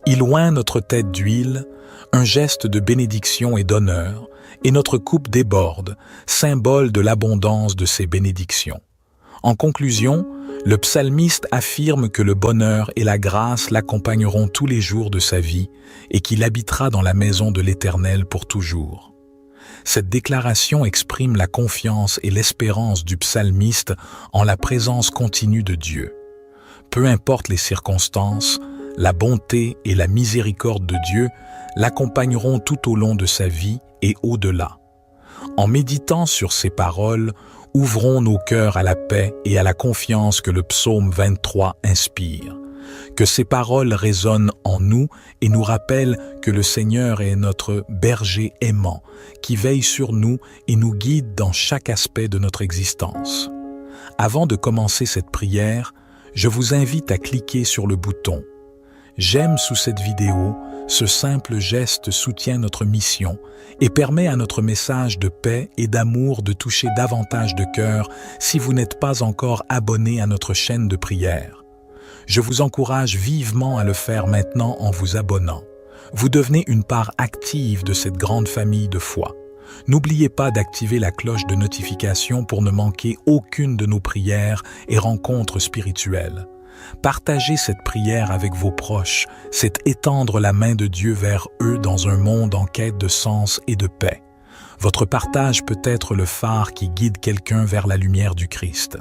Il oint notre tête d'huile, un geste de bénédiction et d'honneur, et notre coupe déborde, symbole de l'abondance de ses bénédictions. En conclusion, le psalmiste affirme que le bonheur et la grâce l'accompagneront tous les jours de sa vie et qu'il habitera dans la maison de l'Éternel pour toujours. Cette déclaration exprime la confiance et l'espérance du psalmiste en la présence continue de Dieu. Peu importe les circonstances, la bonté et la miséricorde de Dieu l'accompagneront tout au long de sa vie et au-delà. En méditant sur ces paroles, ouvrons nos cœurs à la paix et à la confiance que le psaume 23 inspire. Que ces paroles résonnent en nous et nous rappellent que le Seigneur est notre berger aimant, qui veille sur nous et nous guide dans chaque aspect de notre existence. Avant de commencer cette prière, je vous invite à cliquer sur le bouton « J'aime » sous cette vidéo. Ce simple geste soutient notre mission et permet à notre message de paix et d'amour de toucher davantage de cœurs si vous n'êtes pas encore abonné à notre chaîne de prière. Je vous encourage vivement à le faire maintenant en vous abonnant. Vous devenez une part active de cette grande famille de foi. N'oubliez pas d'activer la cloche de notification pour ne manquer aucune de nos prières et rencontres spirituelles. Partager cette prière avec vos proches, c'est étendre la main de Dieu vers eux dans un monde en quête de sens et de paix. Votre partage peut être le phare qui guide quelqu'un vers la lumière du Christ.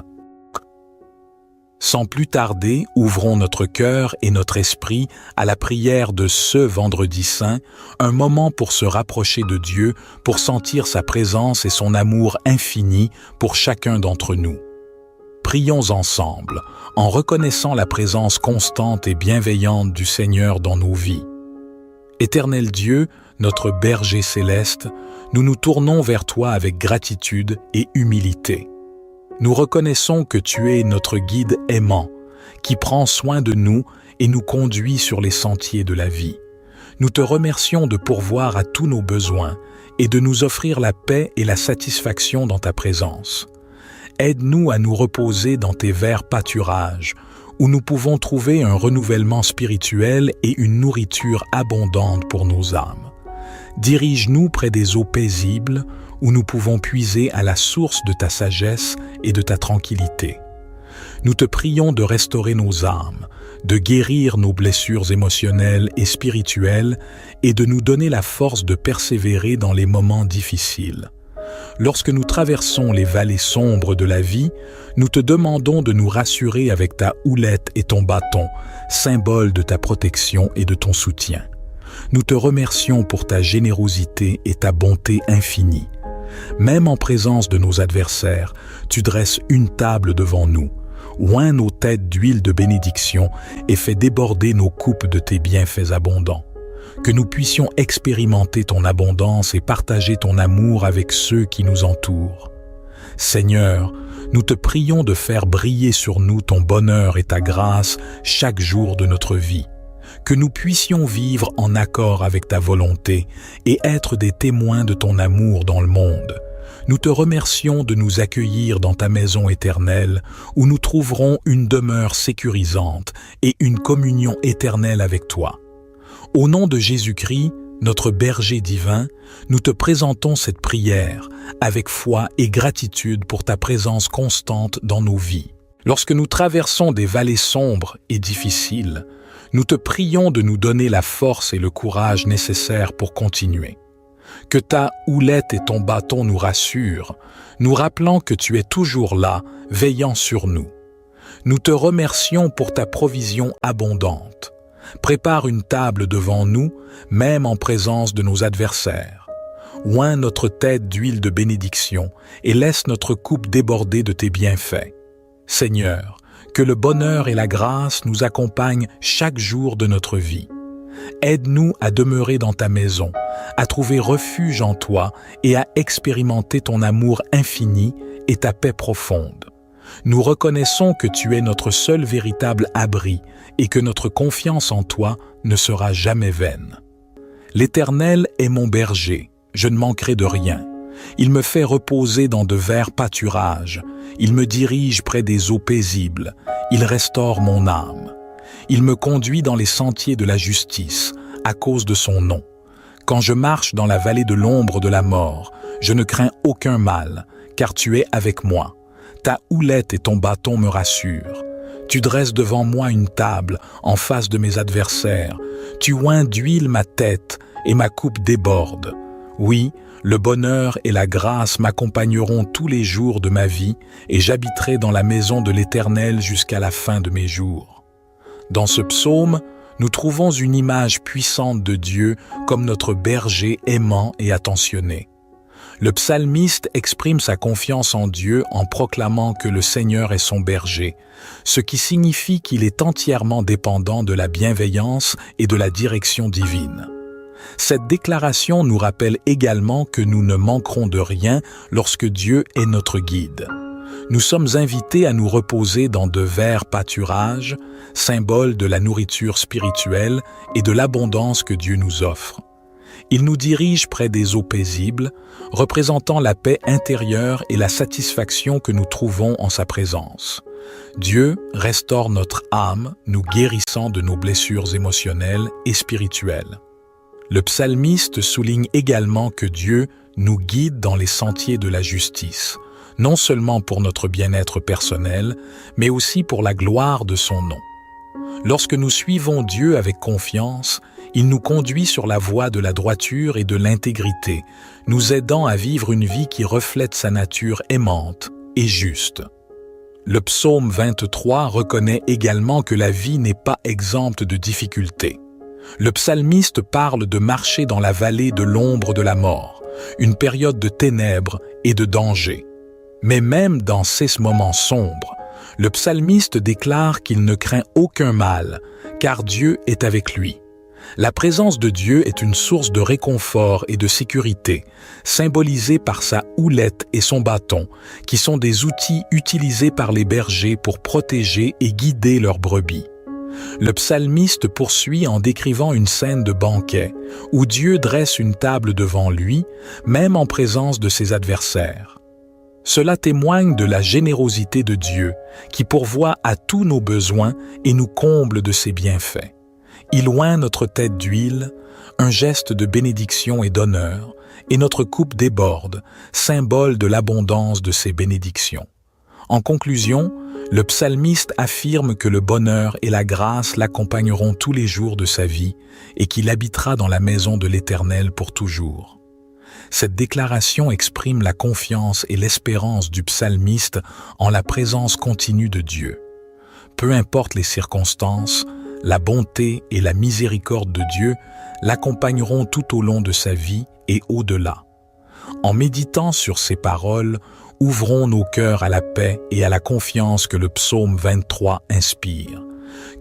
Sans plus tarder, ouvrons notre cœur et notre esprit à la prière de ce Vendredi Saint, un moment pour se rapprocher de Dieu, pour sentir sa présence et son amour infini pour chacun d'entre nous. Prions ensemble, en reconnaissant la présence constante et bienveillante du Seigneur dans nos vies. Éternel Dieu, notre berger céleste, nous nous tournons vers toi avec gratitude et humilité. Nous reconnaissons que tu es notre guide aimant, qui prend soin de nous et nous conduit sur les sentiers de la vie. Nous te remercions de pourvoir à tous nos besoins et de nous offrir la paix et la satisfaction dans ta présence. Aide-nous à nous reposer dans tes verts pâturages, où nous pouvons trouver un renouvellement spirituel et une nourriture abondante pour nos âmes. Dirige-nous près des eaux paisibles, où nous pouvons puiser à la source de ta sagesse et de ta tranquillité. Nous te prions de restaurer nos âmes, de guérir nos blessures émotionnelles et spirituelles et de nous donner la force de persévérer dans les moments difficiles. Lorsque nous traversons les vallées sombres de la vie, nous te demandons de nous rassurer avec ta houlette et ton bâton, symbole de ta protection et de ton soutien. Nous te remercions pour ta générosité et ta bonté infinie. Même en présence de nos adversaires, tu dresses une table devant nous. Oins nos têtes d'huile de bénédiction et fais déborder nos coupes de tes bienfaits abondants. Que nous puissions expérimenter ton abondance et partager ton amour avec ceux qui nous entourent. Seigneur, nous te prions de faire briller sur nous ton bonheur et ta grâce chaque jour de notre vie. Que nous puissions vivre en accord avec ta volonté et être des témoins de ton amour dans le monde. Nous te remercions de nous accueillir dans ta maison éternelle où nous trouverons une demeure sécurisante et une communion éternelle avec toi. Au nom de Jésus-Christ, Notre berger divin, nous te présentons cette prière avec foi et gratitude pour ta présence constante dans nos vies. Lorsque nous traversons des vallées sombres et difficiles, nous te prions de nous donner la force et le courage nécessaires pour continuer. Que ta houlette et ton bâton nous rassurent, nous rappelant que tu es toujours là, veillant sur nous. Nous te remercions pour ta provision abondante. Prépare une table devant nous, même en présence de nos adversaires. Oins notre tête d'huile de bénédiction et laisse notre coupe déborder de tes bienfaits. Seigneur, que le bonheur et la grâce nous accompagnent chaque jour de notre vie. Aide-nous à demeurer dans ta maison, à trouver refuge en toi et à expérimenter ton amour infini et ta paix profonde. Nous reconnaissons que tu es notre seul véritable abri et que notre confiance en toi ne sera jamais vaine. L'Éternel est mon berger, je ne manquerai de rien. Il me fait reposer dans de verts pâturages, il me dirige près des eaux paisibles, il restaure mon âme. Il me conduit dans les sentiers de la justice, à cause de son nom. Quand je marche dans la vallée de l'ombre de la mort, je ne crains aucun mal, car tu es avec moi. Ta houlette et ton bâton me rassurent. Tu dresses devant moi une table en face de mes adversaires. Tu oins d'huile ma tête et ma coupe déborde. Oui, le bonheur et la grâce m'accompagneront tous les jours de ma vie et j'habiterai dans la maison de l'Éternel jusqu'à la fin de mes jours. Dans ce psaume, nous trouvons une image puissante de Dieu comme notre berger aimant et attentionné. Le psalmiste exprime sa confiance en Dieu en proclamant que le Seigneur est son berger, ce qui signifie qu'il est entièrement dépendant de la bienveillance et de la direction divine. Cette déclaration nous rappelle également que nous ne manquerons de rien lorsque Dieu est notre guide. Nous sommes invités à nous reposer dans de verts pâturages, symbole de la nourriture spirituelle et de l'abondance que Dieu nous offre. Il nous dirige près des eaux paisibles, représentant la paix intérieure et la satisfaction que nous trouvons en sa présence. Dieu restaure notre âme, nous guérissant de nos blessures émotionnelles et spirituelles. Le psalmiste souligne également que Dieu nous guide dans les sentiers de la justice, non seulement pour notre bien-être personnel, mais aussi pour la gloire de son nom. Lorsque nous suivons Dieu avec confiance, il nous conduit sur la voie de la droiture et de l'intégrité, nous aidant à vivre une vie qui reflète sa nature aimante et juste. Le psaume 23 reconnaît également que la vie n'est pas exempte de difficultés. Le psalmiste parle de marcher dans la vallée de l'ombre de la mort, une période de ténèbres et de danger. Mais même dans ces moments sombres, le psalmiste déclare qu'il ne craint aucun mal, car Dieu est avec lui. La présence de Dieu est une source de réconfort et de sécurité, symbolisée par sa houlette et son bâton, qui sont des outils utilisés par les bergers pour protéger et guider leurs brebis. Le psalmiste poursuit en décrivant une scène de banquet, où Dieu dresse une table devant lui, même en présence de ses adversaires. Cela témoigne de la générosité de Dieu, qui pourvoit à tous nos besoins et nous comble de ses bienfaits. Il oint notre tête d'huile, un geste de bénédiction et d'honneur, et notre coupe déborde, symbole de l'abondance de ses bénédictions. En conclusion, le psalmiste affirme que le bonheur et la grâce l'accompagneront tous les jours de sa vie et qu'il habitera dans la maison de l'Éternel pour toujours. Cette déclaration exprime la confiance et l'espérance du psalmiste en la présence continue de Dieu. Peu importe les circonstances, la bonté et la miséricorde de Dieu l'accompagneront tout au long de sa vie et au-delà. En méditant sur ces paroles, ouvrons nos cœurs à la paix et à la confiance que le psaume 23 inspire.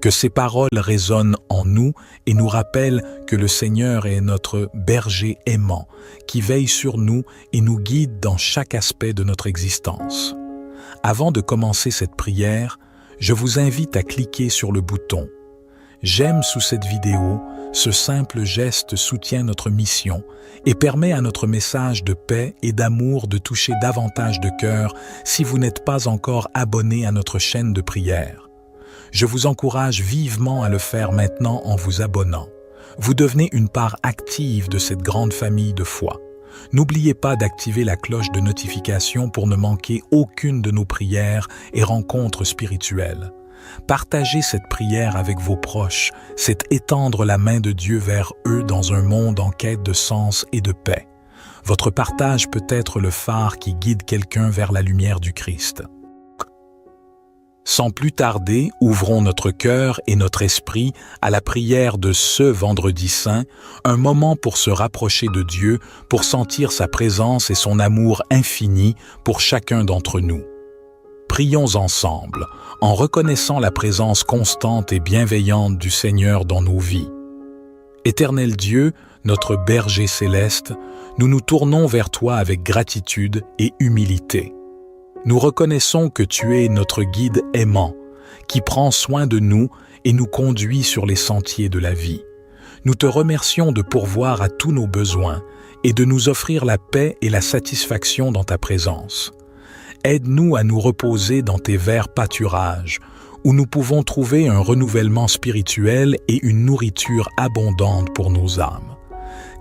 Que ces paroles résonnent en nous et nous rappellent que le Seigneur est notre berger aimant, qui veille sur nous et nous guide dans chaque aspect de notre existence. Avant de commencer cette prière, je vous invite à cliquer sur le bouton « J'aime » sous cette vidéo. Ce simple geste soutient notre mission et permet à notre message de paix et d'amour de toucher davantage de cœurs si vous n'êtes pas encore abonné à notre chaîne de prière. Je vous encourage vivement à le faire maintenant en vous abonnant. Vous devenez une part active de cette grande famille de foi. N'oubliez pas d'activer la cloche de notification pour ne manquer aucune de nos prières et rencontres spirituelles. Partager cette prière avec vos proches, c'est étendre la main de Dieu vers eux dans un monde en quête de sens et de paix. Votre partage peut être le phare qui guide quelqu'un vers la lumière du Christ. Sans plus tarder, ouvrons notre cœur et notre esprit à la prière de ce Vendredi Saint, un moment pour se rapprocher de Dieu, pour sentir sa présence et son amour infini pour chacun d'entre nous. Prions ensemble, en reconnaissant la présence constante et bienveillante du Seigneur dans nos vies. Éternel Dieu, notre berger céleste, nous nous tournons vers toi avec gratitude et humilité. Nous reconnaissons que tu es notre guide aimant, qui prend soin de nous et nous conduit sur les sentiers de la vie. Nous te remercions de pourvoir à tous nos besoins et de nous offrir la paix et la satisfaction dans ta présence. Aide-nous à nous reposer dans tes verts pâturages, où nous pouvons trouver un renouvellement spirituel et une nourriture abondante pour nos âmes.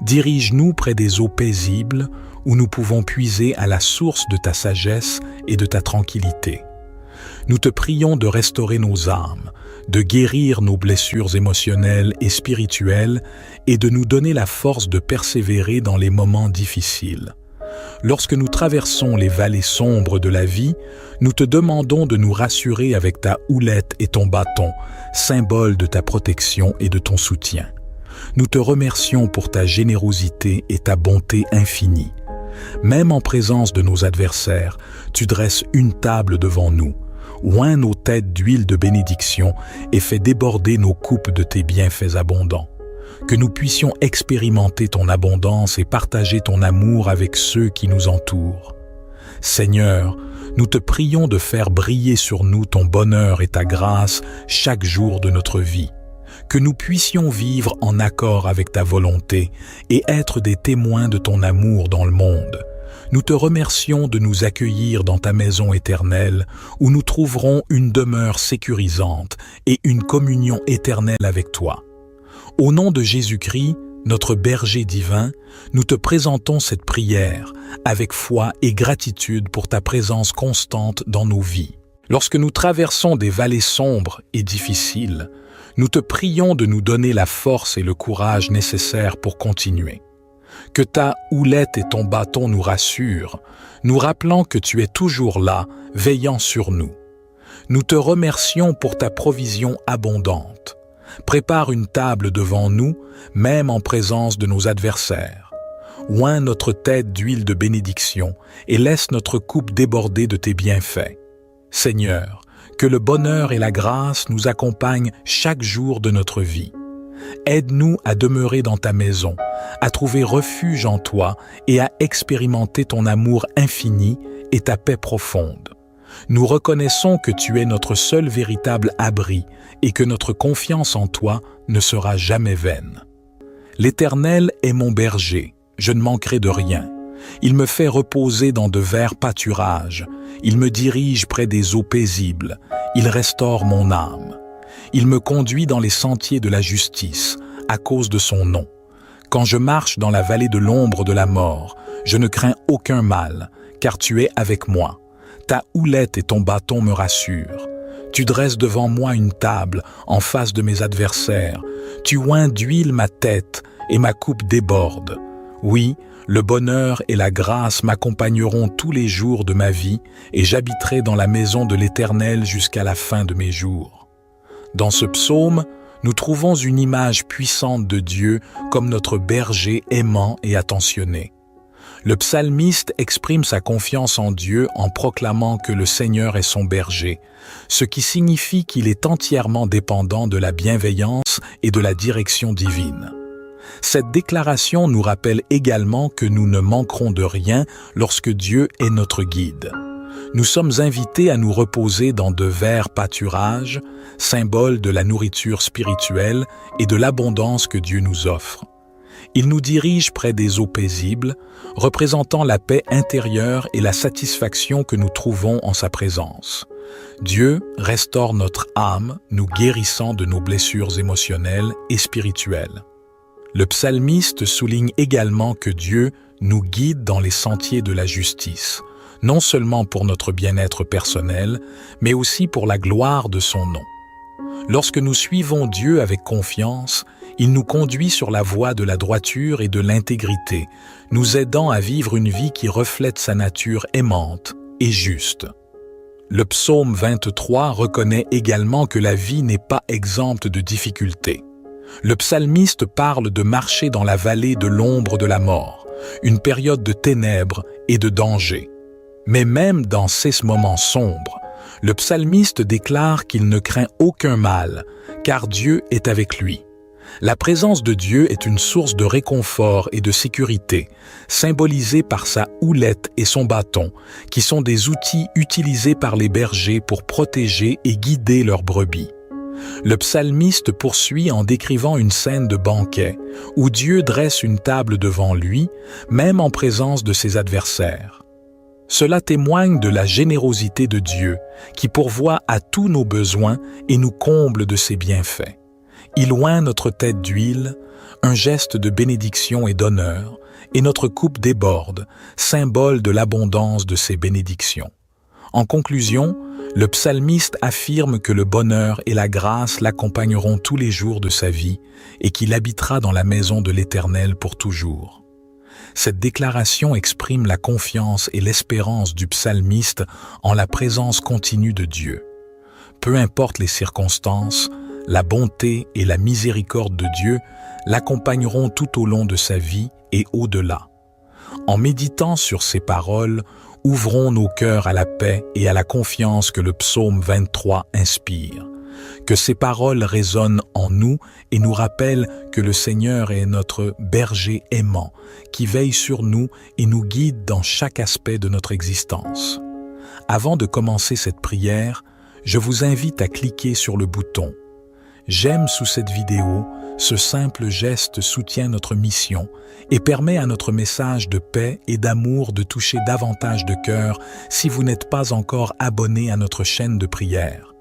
Dirige-nous près des eaux paisibles, où nous pouvons puiser à la source de ta sagesse et de ta tranquillité. Nous te prions de restaurer nos âmes, de guérir nos blessures émotionnelles et spirituelles et de nous donner la force de persévérer dans les moments difficiles. Lorsque nous traversons les vallées sombres de la vie, nous te demandons de nous rassurer avec ta houlette et ton bâton, symbole de ta protection et de ton soutien. Nous te remercions pour ta générosité et ta bonté infinie. Même en présence de nos adversaires, tu dresses une table devant nous. Oins nos têtes d'huile de bénédiction et fais déborder nos coupes de tes bienfaits abondants. Que nous puissions expérimenter ton abondance et partager ton amour avec ceux qui nous entourent. Seigneur, nous te prions de faire briller sur nous ton bonheur et ta grâce chaque jour de notre vie. Que nous puissions vivre en accord avec ta volonté et être des témoins de ton amour dans le monde. Nous te remercions de nous accueillir dans ta maison éternelle où nous trouverons une demeure sécurisante et une communion éternelle avec toi. Au nom de Jésus-Christ, notre berger divin, nous te présentons cette prière avec foi et gratitude pour ta présence constante dans nos vies. Lorsque nous traversons des vallées sombres et difficiles, nous te prions de nous donner la force et le courage nécessaires pour continuer. Que ta houlette et ton bâton nous rassurent, nous rappelant que tu es toujours là, veillant sur nous. Nous te remercions pour ta provision abondante. Prépare une table devant nous, même en présence de nos adversaires. Oins notre tête d'huile de bénédiction et laisse notre coupe déborder de tes bienfaits. Seigneur, que le bonheur et la grâce nous accompagnent chaque jour de notre vie. Aide-nous à demeurer dans ta maison, à trouver refuge en toi et à expérimenter ton amour infini et ta paix profonde. Nous reconnaissons que tu es notre seul véritable abri et que notre confiance en toi ne sera jamais vaine. L'Éternel est mon berger, je ne manquerai de rien. Il me fait reposer dans de verts pâturages, il me dirige près des eaux paisibles, il restaure mon âme. Il me conduit dans les sentiers de la justice, à cause de son nom. Quand je marche dans la vallée de l'ombre de la mort, je ne crains aucun mal, car tu es avec moi. Ta houlette et ton bâton me rassurent. Tu dresses devant moi une table en face de mes adversaires. Tu oins d'huile ma tête et ma coupe déborde. Oui, le bonheur et la grâce m'accompagneront tous les jours de ma vie et j'habiterai dans la maison de l'Éternel jusqu'à la fin de mes jours. Dans ce psaume, nous trouvons une image puissante de Dieu comme notre berger aimant et attentionné. Le psalmiste exprime sa confiance en Dieu en proclamant que le Seigneur est son berger, ce qui signifie qu'il est entièrement dépendant de la bienveillance et de la direction divine. Cette déclaration nous rappelle également que nous ne manquerons de rien lorsque Dieu est notre guide. Nous sommes invités à nous reposer dans de verts pâturages, symbole de la nourriture spirituelle et de l'abondance que Dieu nous offre. Il nous dirige près des eaux paisibles, représentant la paix intérieure et la satisfaction que nous trouvons en sa présence. Dieu restaure notre âme, nous guérissant de nos blessures émotionnelles et spirituelles. Le psalmiste souligne également que Dieu nous guide dans les sentiers de la justice, non seulement pour notre bien-être personnel, mais aussi pour la gloire de son nom. Lorsque nous suivons Dieu avec confiance, il nous conduit sur la voie de la droiture et de l'intégrité, nous aidant à vivre une vie qui reflète sa nature aimante et juste. Le psaume 23 reconnaît également que la vie n'est pas exempte de difficultés. Le psalmiste parle de marcher dans la vallée de l'ombre de la mort, une période de ténèbres et de danger. Mais même dans ces moments sombres, le psalmiste déclare qu'il ne craint aucun mal, car Dieu est avec lui. La présence de Dieu est une source de réconfort et de sécurité, symbolisée par sa houlette et son bâton, qui sont des outils utilisés par les bergers pour protéger et guider leurs brebis. Le psalmiste poursuit en décrivant une scène de banquet, où Dieu dresse une table devant lui, même en présence de ses adversaires. Cela témoigne de la générosité de Dieu, qui pourvoit à tous nos besoins et nous comble de ses bienfaits. Il oint notre tête d'huile, un geste de bénédiction et d'honneur, et notre coupe déborde, symbole de l'abondance de ses bénédictions. En conclusion, le psalmiste affirme que le bonheur et la grâce l'accompagneront tous les jours de sa vie et qu'il habitera dans la maison de l'Éternel pour toujours. Cette déclaration exprime la confiance et l'espérance du psalmiste en la présence continue de Dieu. Peu importe les circonstances, la bonté et la miséricorde de Dieu l'accompagneront tout au long de sa vie et au-delà. En méditant sur ces paroles, ouvrons nos cœurs à la paix et à la confiance que le psaume 23 inspire. Que ces paroles résonnent en nous et nous rappellent que le Seigneur est notre berger aimant, qui veille sur nous et nous guide dans chaque aspect de notre existence. Avant de commencer cette prière, je vous invite à cliquer sur le bouton « J'aime » sous cette vidéo. Ce simple geste soutient notre mission et permet à notre message de paix et d'amour de toucher davantage de cœurs si vous n'êtes pas encore abonné à notre chaîne de prière.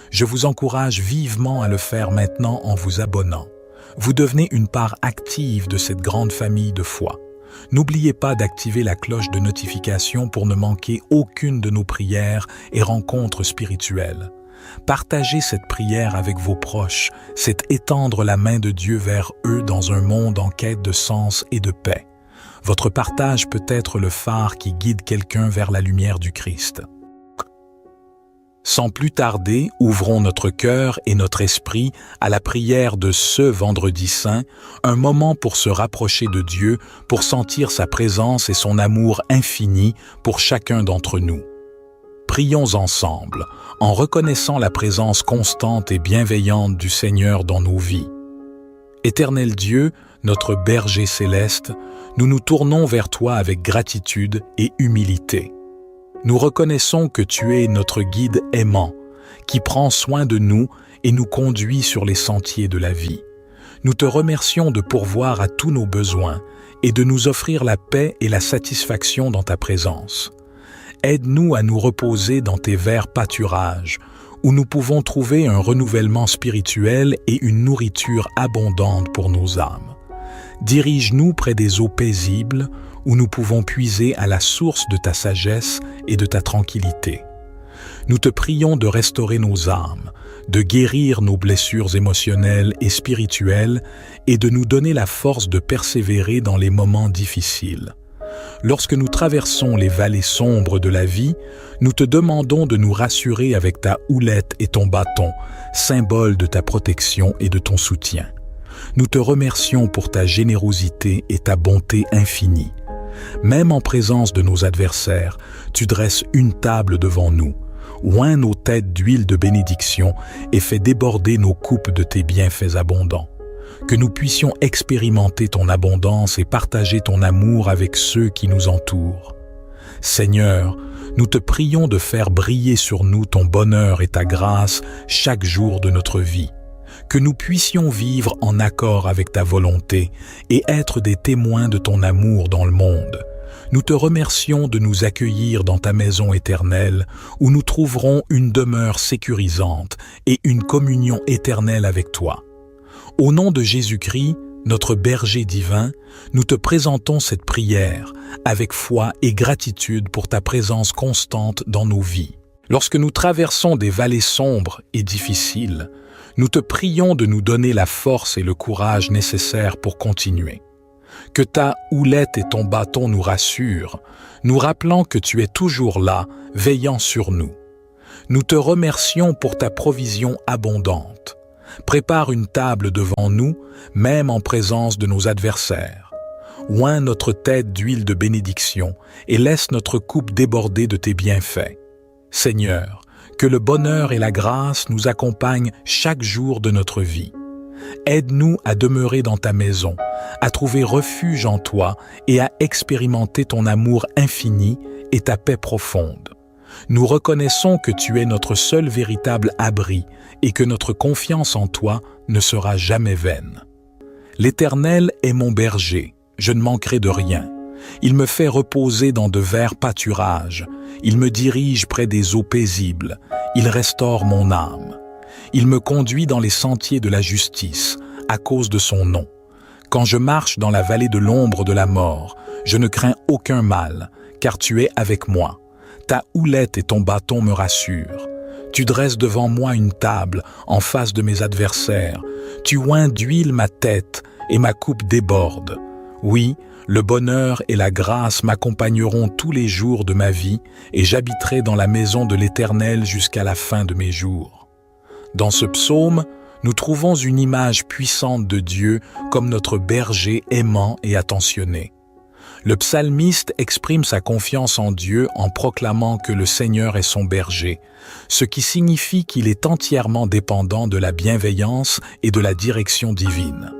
Je vous encourage vivement à le faire maintenant en vous abonnant. Vous devenez une part active de cette grande famille de foi. N'oubliez pas d'activer la cloche de notification pour ne manquer aucune de nos prières et rencontres spirituelles. Partager cette prière avec vos proches, c'est étendre la main de Dieu vers eux dans un monde en quête de sens et de paix. Votre partage peut être le phare qui guide quelqu'un vers la lumière du Christ. Sans plus tarder, ouvrons notre cœur et notre esprit à la prière de ce Vendredi Saint, un moment pour se rapprocher de Dieu, pour sentir sa présence et son amour infini pour chacun d'entre nous. Prions ensemble, en reconnaissant la présence constante et bienveillante du Seigneur dans nos vies. Éternel Dieu, notre berger céleste, nous nous tournons vers toi avec gratitude et humilité. Nous reconnaissons que tu es notre guide aimant, qui prend soin de nous et nous conduit sur les sentiers de la vie. Nous te remercions de pourvoir à tous nos besoins et de nous offrir la paix et la satisfaction dans ta présence. Aide-nous à nous reposer dans tes verts pâturages, où nous pouvons trouver un renouvellement spirituel et une nourriture abondante pour nos âmes. Dirige-nous près des eaux paisibles, où nous pouvons puiser à la source de ta sagesse et de ta tranquillité. Nous te prions de restaurer nos âmes, de guérir nos blessures émotionnelles et spirituelles et de nous donner la force de persévérer dans les moments difficiles. Lorsque nous traversons les vallées sombres de la vie, nous te demandons de nous rassurer avec ta houlette et ton bâton, symbole de ta protection et de ton soutien. Nous te remercions pour ta générosité et ta bonté infinie. Même en présence de nos adversaires, tu dresses une table devant nous. Oins nos têtes d'huile de bénédiction et fais déborder nos coupes de tes bienfaits abondants. Que nous puissions expérimenter ton abondance et partager ton amour avec ceux qui nous entourent. Seigneur, nous te prions de faire briller sur nous ton bonheur et ta grâce chaque jour de notre vie. Que nous puissions vivre en accord avec ta volonté et être des témoins de ton amour dans le monde. Nous te remercions de nous accueillir dans ta maison éternelle où nous trouverons une demeure sécurisante et une communion éternelle avec toi. Au nom de Jésus-Christ, Notre berger divin, nous te présentons cette prière avec foi et gratitude pour ta présence constante dans nos vies. Lorsque nous traversons des vallées sombres et difficiles, nous te prions de nous donner la force et le courage nécessaires pour continuer. Que ta houlette et ton bâton nous rassurent, nous rappelant que tu es toujours là, veillant sur nous. Nous te remercions pour ta provision abondante. Prépare une table devant nous, même en présence de nos adversaires. Oins notre tête d'huile de bénédiction et laisse notre coupe déborder de tes bienfaits. Seigneur, que le bonheur et la grâce nous accompagnent chaque jour de notre vie. Aide-nous à demeurer dans ta maison, à trouver refuge en toi et à expérimenter ton amour infini et ta paix profonde. Nous reconnaissons que tu es notre seul véritable abri et que notre confiance en toi ne sera jamais vaine. L'Éternel est mon berger, je ne manquerai de rien. Il me fait reposer dans de verts pâturages, il me dirige près des eaux paisibles, il restaure mon âme. Il me conduit dans les sentiers de la justice, à cause de son nom. Quand je marche dans la vallée de l'ombre de la mort, je ne crains aucun mal, car tu es avec moi. Ta houlette et ton bâton me rassurent. Tu dresses devant moi une table en face de mes adversaires. Tu oins d'huile ma tête et ma coupe déborde. Oui, le bonheur et la grâce m'accompagneront tous les jours de ma vie et j'habiterai dans la maison de l'Éternel jusqu'à la fin de mes jours. Dans ce psaume, nous trouvons une image puissante de Dieu comme notre berger aimant et attentionné. Le psalmiste exprime sa confiance en Dieu en proclamant que le Seigneur est son berger, ce qui signifie qu'il est entièrement dépendant de la bienveillance et de la direction divine.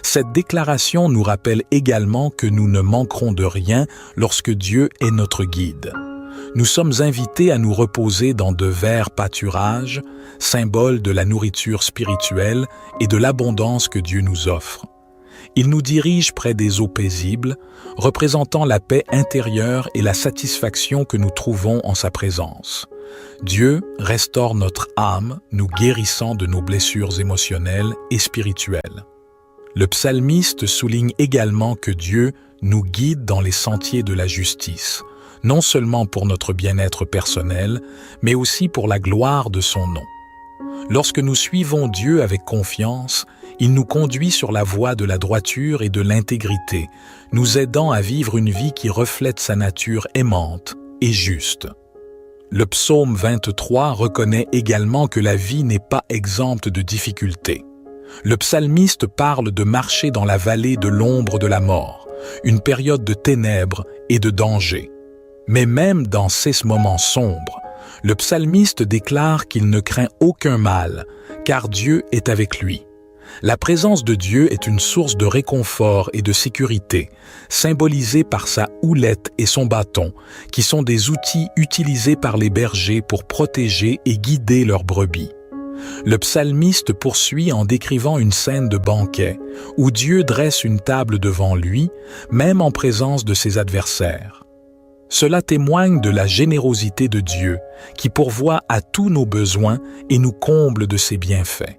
Cette déclaration nous rappelle également que nous ne manquerons de rien lorsque Dieu est notre guide. Nous sommes invités à nous reposer dans de verts pâturages, symbole de la nourriture spirituelle et de l'abondance que Dieu nous offre. Il nous dirige près des eaux paisibles, représentant la paix intérieure et la satisfaction que nous trouvons en sa présence. Dieu restaure notre âme, nous guérissant de nos blessures émotionnelles et spirituelles. Le psalmiste souligne également que Dieu nous guide dans les sentiers de la justice, non seulement pour notre bien-être personnel, mais aussi pour la gloire de son nom. Lorsque nous suivons Dieu avec confiance, il nous conduit sur la voie de la droiture et de l'intégrité, nous aidant à vivre une vie qui reflète sa nature aimante et juste. Le psaume 23 reconnaît également que la vie n'est pas exempte de difficultés. Le psalmiste parle de marcher dans la vallée de l'ombre de la mort, une période de ténèbres et de danger. Mais même dans ces moments sombres, le psalmiste déclare qu'il ne craint aucun mal, car Dieu est avec lui. La présence de Dieu est une source de réconfort et de sécurité, symbolisée par sa houlette et son bâton, qui sont des outils utilisés par les bergers pour protéger et guider leurs brebis. Le psalmiste poursuit en décrivant une scène de banquet, où Dieu dresse une table devant lui, même en présence de ses adversaires. Cela témoigne de la générosité de Dieu, qui pourvoit à tous nos besoins et nous comble de ses bienfaits.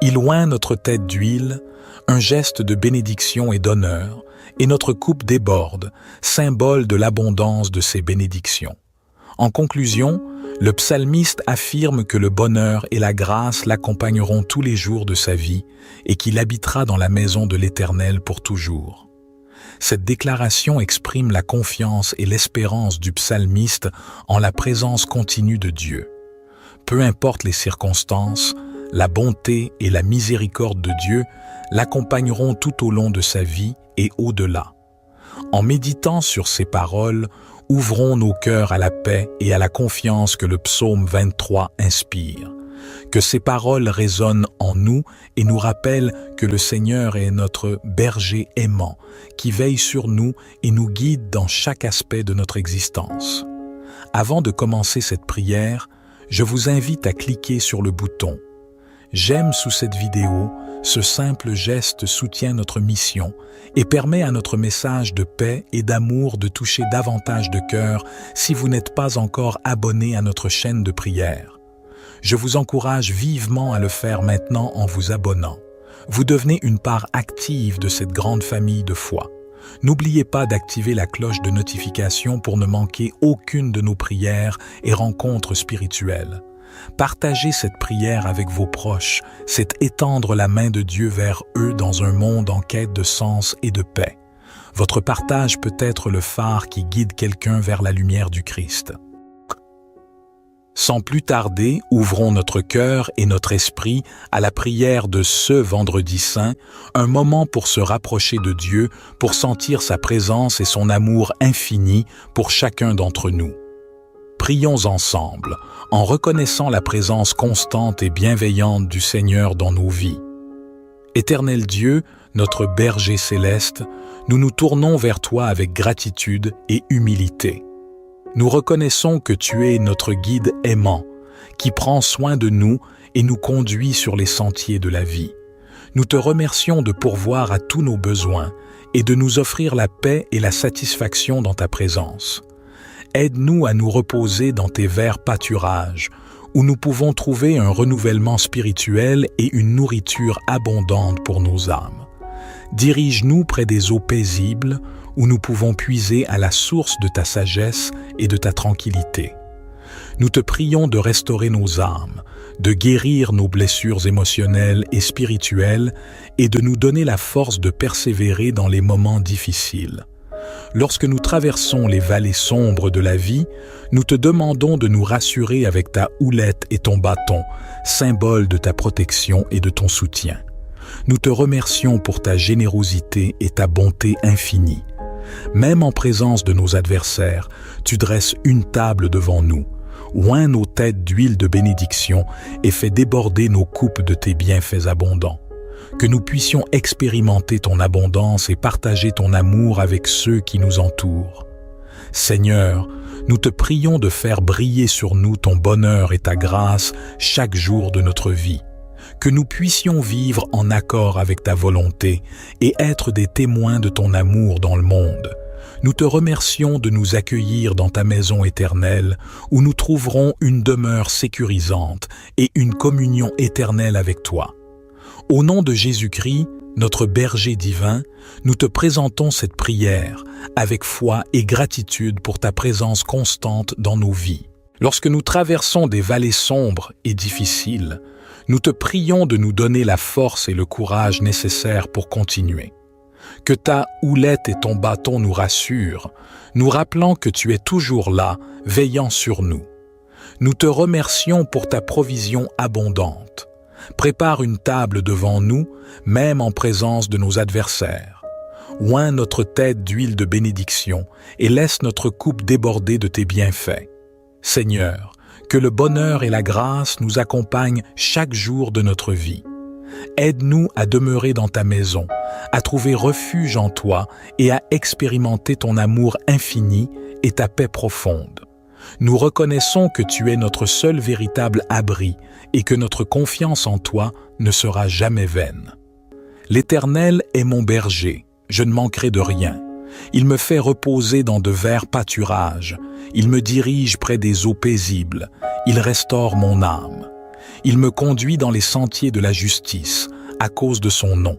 Il oint notre tête d'huile, un geste de bénédiction et d'honneur, et notre coupe déborde, symbole de l'abondance de ses bénédictions. En conclusion, le psalmiste affirme que le bonheur et la grâce l'accompagneront tous les jours de sa vie et qu'il habitera dans la maison de l'Éternel pour toujours. Cette déclaration exprime la confiance et l'espérance du psalmiste en la présence continue de Dieu. Peu importe les circonstances, la bonté et la miséricorde de Dieu l'accompagneront tout au long de sa vie et au-delà. En méditant sur ces paroles, ouvrons nos cœurs à la paix et à la confiance que le psaume 23 inspire. Que ces paroles résonnent en nous et nous rappellent que le Seigneur est notre berger aimant, qui veille sur nous et nous guide dans chaque aspect de notre existence. Avant de commencer cette prière, je vous invite à cliquer sur le bouton « J'aime » sous cette vidéo. Ce simple geste soutient notre mission et permet à notre message de paix et d'amour de toucher davantage de cœurs si vous n'êtes pas encore abonné à notre chaîne de prière. Je vous encourage vivement à le faire maintenant en vous abonnant. Vous devenez une part active de cette grande famille de foi. N'oubliez pas d'activer la cloche de notification pour ne manquer aucune de nos prières et rencontres spirituelles. Partagez cette prière avec vos proches, c'est étendre la main de Dieu vers eux dans un monde en quête de sens et de paix. Votre partage peut être le phare qui guide quelqu'un vers la lumière du Christ. Sans plus tarder, ouvrons notre cœur et notre esprit à la prière de ce Vendredi Saint, un moment pour se rapprocher de Dieu, pour sentir sa présence et son amour infini pour chacun d'entre nous. Prions ensemble, en reconnaissant la présence constante et bienveillante du Seigneur dans nos vies. Éternel Dieu, notre berger céleste, nous nous tournons vers toi avec gratitude et humilité. Nous reconnaissons que tu es notre guide aimant, qui prend soin de nous et nous conduit sur les sentiers de la vie. Nous te remercions de pourvoir à tous nos besoins et de nous offrir la paix et la satisfaction dans ta présence. Aide-nous à nous reposer dans tes verts pâturages, où nous pouvons trouver un renouvellement spirituel et une nourriture abondante pour nos âmes. Dirige-nous près des eaux paisibles, où nous pouvons puiser à la source de ta sagesse et de ta tranquillité. Nous te prions de restaurer nos âmes, de guérir nos blessures émotionnelles et spirituelles et de nous donner la force de persévérer dans les moments difficiles. Lorsque nous traversons les vallées sombres de la vie, nous te demandons de nous rassurer avec ta houlette et ton bâton, symbole de ta protection et de ton soutien. Nous te remercions pour ta générosité et ta bonté infinie. Même en présence de nos adversaires, tu dresses une table devant nous. Oins nos têtes d'huile de bénédiction et fais déborder nos coupes de tes bienfaits abondants. Que nous puissions expérimenter ton abondance et partager ton amour avec ceux qui nous entourent. Seigneur, nous te prions de faire briller sur nous ton bonheur et ta grâce chaque jour de notre vie. Que nous puissions vivre en accord avec ta volonté et être des témoins de ton amour dans le monde. Nous te remercions de nous accueillir dans ta maison éternelle, où nous trouverons une demeure sécurisante et une communion éternelle avec toi. Au nom de Jésus-Christ, notre berger divin, nous te présentons cette prière avec foi et gratitude pour ta présence constante dans nos vies. Lorsque nous traversons des vallées sombres et difficiles, nous te prions de nous donner la force et le courage nécessaires pour continuer. Que ta houlette et ton bâton nous rassurent, nous rappelant que tu es toujours là, veillant sur nous. Nous te remercions pour ta provision abondante. Prépare une table devant nous, même en présence de nos adversaires. Oins notre tête d'huile de bénédiction et laisse notre coupe déborder de tes bienfaits. Seigneur, que le bonheur et la grâce nous accompagnent chaque jour de notre vie. Aide-nous à demeurer dans ta maison, à trouver refuge en toi et à expérimenter ton amour infini et ta paix profonde. Nous reconnaissons que tu es notre seul véritable abri et que notre confiance en toi ne sera jamais vaine. L'Éternel est mon berger, je ne manquerai de rien. Il me fait reposer dans de verts pâturages. Il me dirige près des eaux paisibles. Il restaure mon âme. Il me conduit dans les sentiers de la justice, à cause de son nom.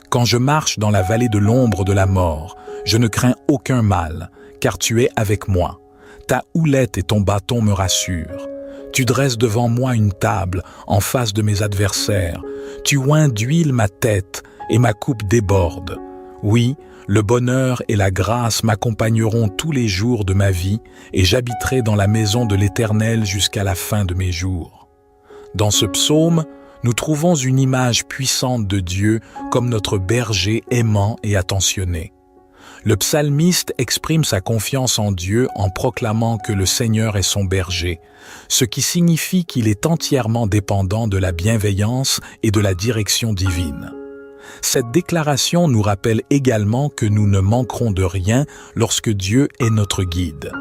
Quand je marche dans la vallée de l'ombre de la mort, je ne crains aucun mal, car tu es avec moi. Ta houlette et ton bâton me rassurent. Tu dresses devant moi une table en face de mes adversaires. Tu oins d'huile ma tête et ma coupe déborde. Oui, le bonheur et la grâce m'accompagneront tous les jours de ma vie et j'habiterai dans la maison de l'Éternel jusqu'à la fin de mes jours. Dans ce psaume, nous trouvons une image puissante de Dieu comme notre berger aimant et attentionné. Le psalmiste exprime sa confiance en Dieu en proclamant que le Seigneur est son berger, ce qui signifie qu'il est entièrement dépendant de la bienveillance et de la direction divine. Cette déclaration nous rappelle également que nous ne manquerons de rien lorsque Dieu est notre guide.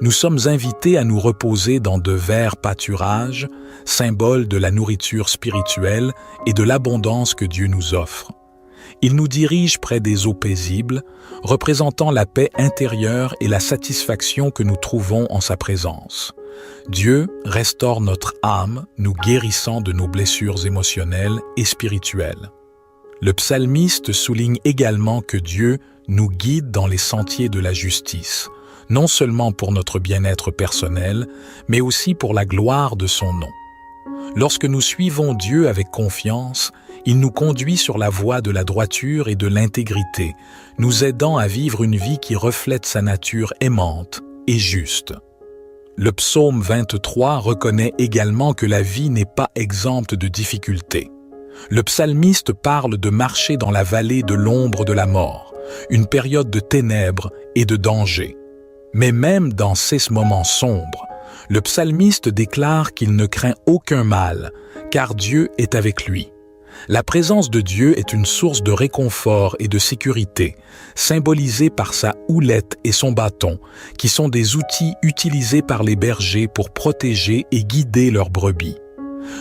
Nous sommes invités à nous reposer dans de verts pâturages, symbole de la nourriture spirituelle et de l'abondance que Dieu nous offre. Il nous dirige près des eaux paisibles, représentant la paix intérieure et la satisfaction que nous trouvons en sa présence. Dieu restaure notre âme, nous guérissant de nos blessures émotionnelles et spirituelles. Le psalmiste souligne également que Dieu nous guide dans les sentiers de la justice, non seulement pour notre bien-être personnel, mais aussi pour la gloire de son nom. Lorsque nous suivons Dieu avec confiance, il nous conduit sur la voie de la droiture et de l'intégrité, nous aidant à vivre une vie qui reflète sa nature aimante et juste. Le psaume 23 reconnaît également que la vie n'est pas exempte de difficultés. Le psalmiste parle de marcher dans la vallée de l'ombre de la mort, une période de ténèbres et de danger. Mais même dans ces moments sombres, le psalmiste déclare qu'il ne craint aucun mal, car Dieu est avec lui. La présence de Dieu est une source de réconfort et de sécurité, symbolisée par sa houlette et son bâton, qui sont des outils utilisés par les bergers pour protéger et guider leurs brebis.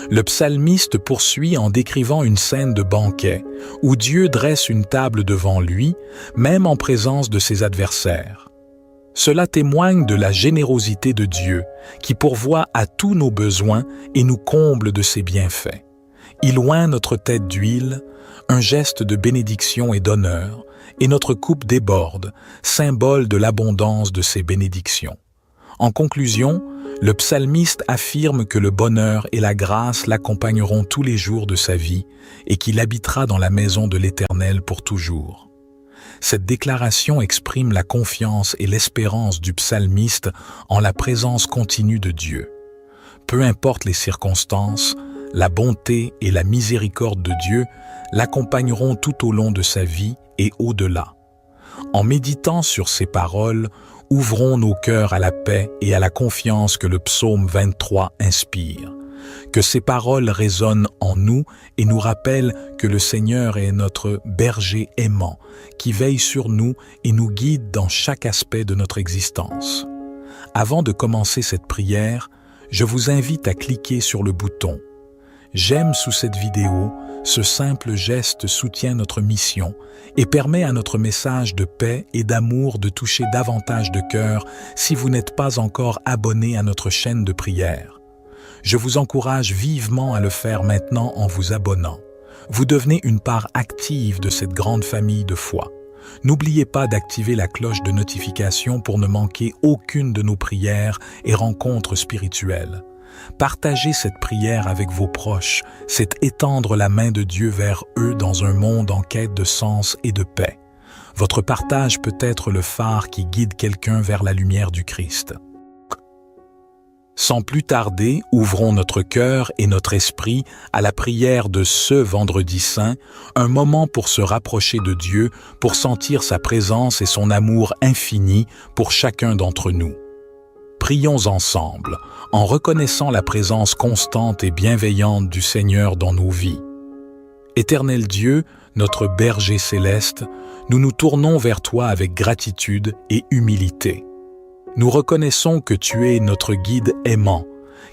Le psalmiste poursuit en décrivant une scène de banquet, où Dieu dresse une table devant lui, même en présence de ses adversaires. Cela témoigne de la générosité de Dieu, qui pourvoit à tous nos besoins et nous comble de ses bienfaits. Il oint notre tête d'huile, un geste de bénédiction et d'honneur, et notre coupe déborde, symbole de l'abondance de ses bénédictions. En conclusion, le psalmiste affirme que le bonheur et la grâce l'accompagneront tous les jours de sa vie et qu'il habitera dans la maison de l'Éternel pour toujours. Cette déclaration exprime la confiance et l'espérance du psalmiste en la présence continue de Dieu. Peu importe les circonstances, la bonté et la miséricorde de Dieu l'accompagneront tout au long de sa vie et au-delà. En méditant sur ces paroles, ouvrons nos cœurs à la paix et à la confiance que le psaume 23 inspire. Que ces paroles résonnent en nous et nous rappellent que le Seigneur est notre berger aimant, qui veille sur nous et nous guide dans chaque aspect de notre existence. Avant de commencer cette prière, je vous invite à cliquer sur le bouton « J'aime » sous cette vidéo. Ce simple geste soutient notre mission et permet à notre message de paix et d'amour de toucher davantage de cœurs si vous n'êtes pas encore abonné à notre chaîne de prière. Je vous encourage vivement à le faire maintenant en vous abonnant. Vous devenez une part active de cette grande famille de foi. N'oubliez pas d'activer la cloche de notification pour ne manquer aucune de nos prières et rencontres spirituelles. Partager cette prière avec vos proches, c'est étendre la main de Dieu vers eux dans un monde en quête de sens et de paix. Votre partage peut être le phare qui guide quelqu'un vers la lumière du Christ. Sans plus tarder, ouvrons notre cœur et notre esprit à la prière de ce Vendredi Saint, un moment pour se rapprocher de Dieu, pour sentir sa présence et son amour infini pour chacun d'entre nous. Prions ensemble, en reconnaissant la présence constante et bienveillante du Seigneur dans nos vies. Éternel Dieu, notre berger céleste, nous nous tournons vers toi avec gratitude et humilité. Nous reconnaissons que tu es notre guide aimant,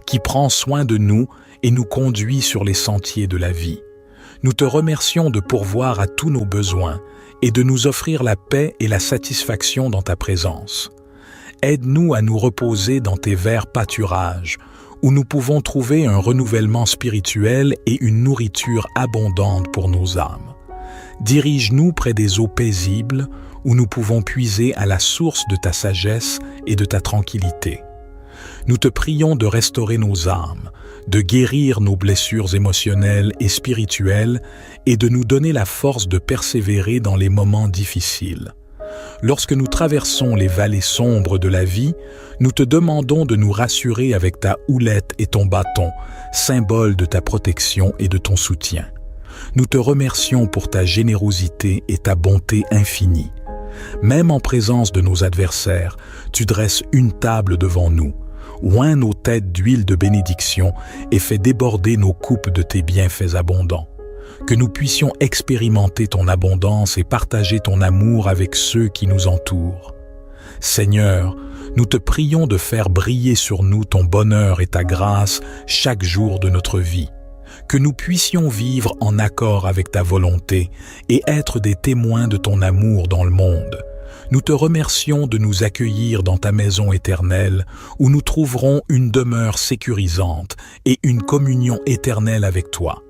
qui prend soin de nous et nous conduit sur les sentiers de la vie. Nous te remercions de pourvoir à tous nos besoins et de nous offrir la paix et la satisfaction dans ta présence. Aide-nous à nous reposer dans tes verts pâturages, où nous pouvons trouver un renouvellement spirituel et une nourriture abondante pour nos âmes. Dirige-nous près des eaux paisibles, où nous pouvons puiser à la source de ta sagesse et de ta tranquillité. Nous te prions de restaurer nos âmes, de guérir nos blessures émotionnelles et spirituelles et de nous donner la force de persévérer dans les moments difficiles. Lorsque nous traversons les vallées sombres de la vie, nous te demandons de nous rassurer avec ta houlette et ton bâton, symbole de ta protection et de ton soutien. Nous te remercions pour ta générosité et ta bonté infinie. Même en présence de nos adversaires, tu dresses une table devant nous, oins nos têtes d'huile de bénédiction et fais déborder nos coupes de tes bienfaits abondants. Que nous puissions expérimenter ton abondance et partager ton amour avec ceux qui nous entourent. Seigneur, nous te prions de faire briller sur nous ton bonheur et ta grâce chaque jour de notre vie. Que nous puissions vivre en accord avec ta volonté et être des témoins de ton amour dans le monde. Nous te remercions de nous accueillir dans ta maison éternelle où nous trouverons une demeure sécurisante et une communion éternelle avec toi.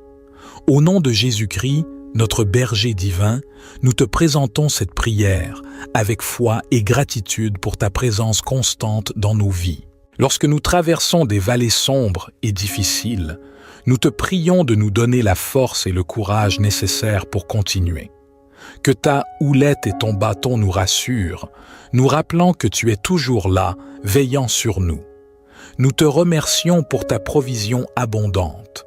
Au nom de Jésus-Christ, Notre berger divin, nous te présentons cette prière avec foi et gratitude pour ta présence constante dans nos vies. Lorsque nous traversons des vallées sombres et difficiles, nous te prions de nous donner la force et le courage nécessaires pour continuer. Que ta houlette et ton bâton nous rassurent, nous rappelant que tu es toujours là, veillant sur nous. Nous te remercions pour ta provision abondante.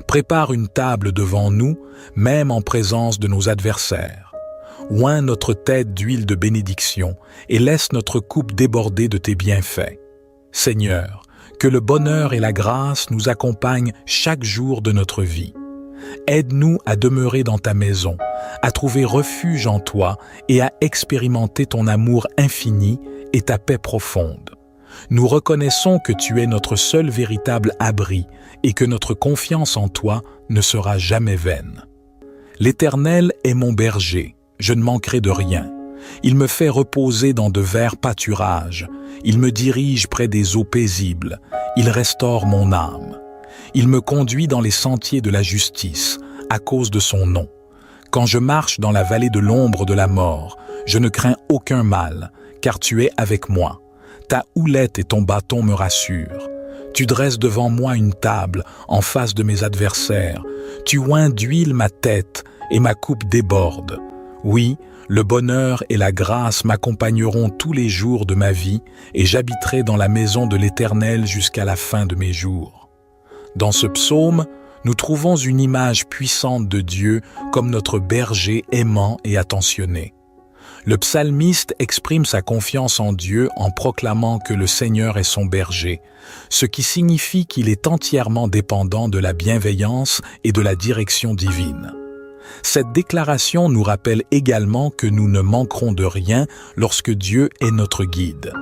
Prépare une table devant nous, même en présence de nos adversaires. Oins notre tête d'huile de bénédiction et laisse notre coupe déborder de tes bienfaits. Seigneur, que le bonheur et la grâce nous accompagnent chaque jour de notre vie. Aide-nous à demeurer dans ta maison, à trouver refuge en toi et à expérimenter ton amour infini et ta paix profonde. Nous reconnaissons que tu es notre seul véritable abri et que notre confiance en toi ne sera jamais vaine. L'Éternel est mon berger, je ne manquerai de rien. Il me fait reposer dans de verts pâturages, il me dirige près des eaux paisibles, il restaure mon âme. Il me conduit dans les sentiers de la justice, à cause de son nom. Quand je marche dans la vallée de l'ombre de la mort, je ne crains aucun mal, car tu es avec moi. Ta houlette et ton bâton me rassurent. Tu dresses devant moi une table en face de mes adversaires. Tu oins d'huile ma tête et ma coupe déborde. Oui, le bonheur et la grâce m'accompagneront tous les jours de ma vie et j'habiterai dans la maison de l'Éternel jusqu'à la fin de mes jours. Dans ce psaume, nous trouvons une image puissante de Dieu comme notre berger aimant et attentionné. Le psalmiste exprime sa confiance en Dieu en proclamant que le Seigneur est son berger, ce qui signifie qu'il est entièrement dépendant de la bienveillance et de la direction divine. Cette déclaration nous rappelle également que nous ne manquerons de rien lorsque Dieu est notre guide.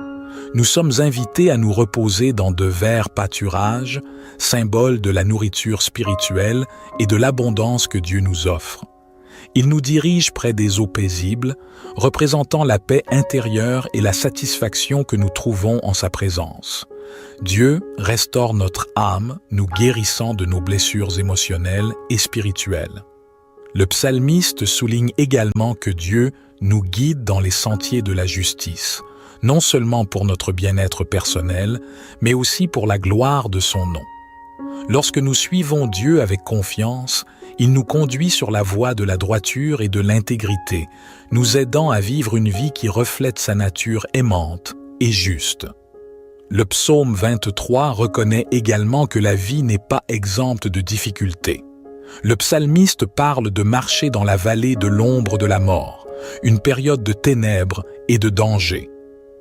Nous sommes invités à nous reposer dans de verts pâturages, symbole de la nourriture spirituelle et de l'abondance que Dieu nous offre. Il nous dirige près des eaux paisibles, représentant la paix intérieure et la satisfaction que nous trouvons en sa présence. Dieu restaure notre âme, nous guérissant de nos blessures émotionnelles et spirituelles. Le psalmiste souligne également que Dieu nous guide dans les sentiers de la justice, non seulement pour notre bien-être personnel, mais aussi pour la gloire de son nom. Lorsque nous suivons Dieu avec confiance, il nous conduit sur la voie de la droiture et de l'intégrité, nous aidant à vivre une vie qui reflète sa nature aimante et juste. Le psaume 23 reconnaît également que la vie n'est pas exempte de difficultés. Le psalmiste parle de marcher dans la vallée de l'ombre de la mort, une période de ténèbres et de danger.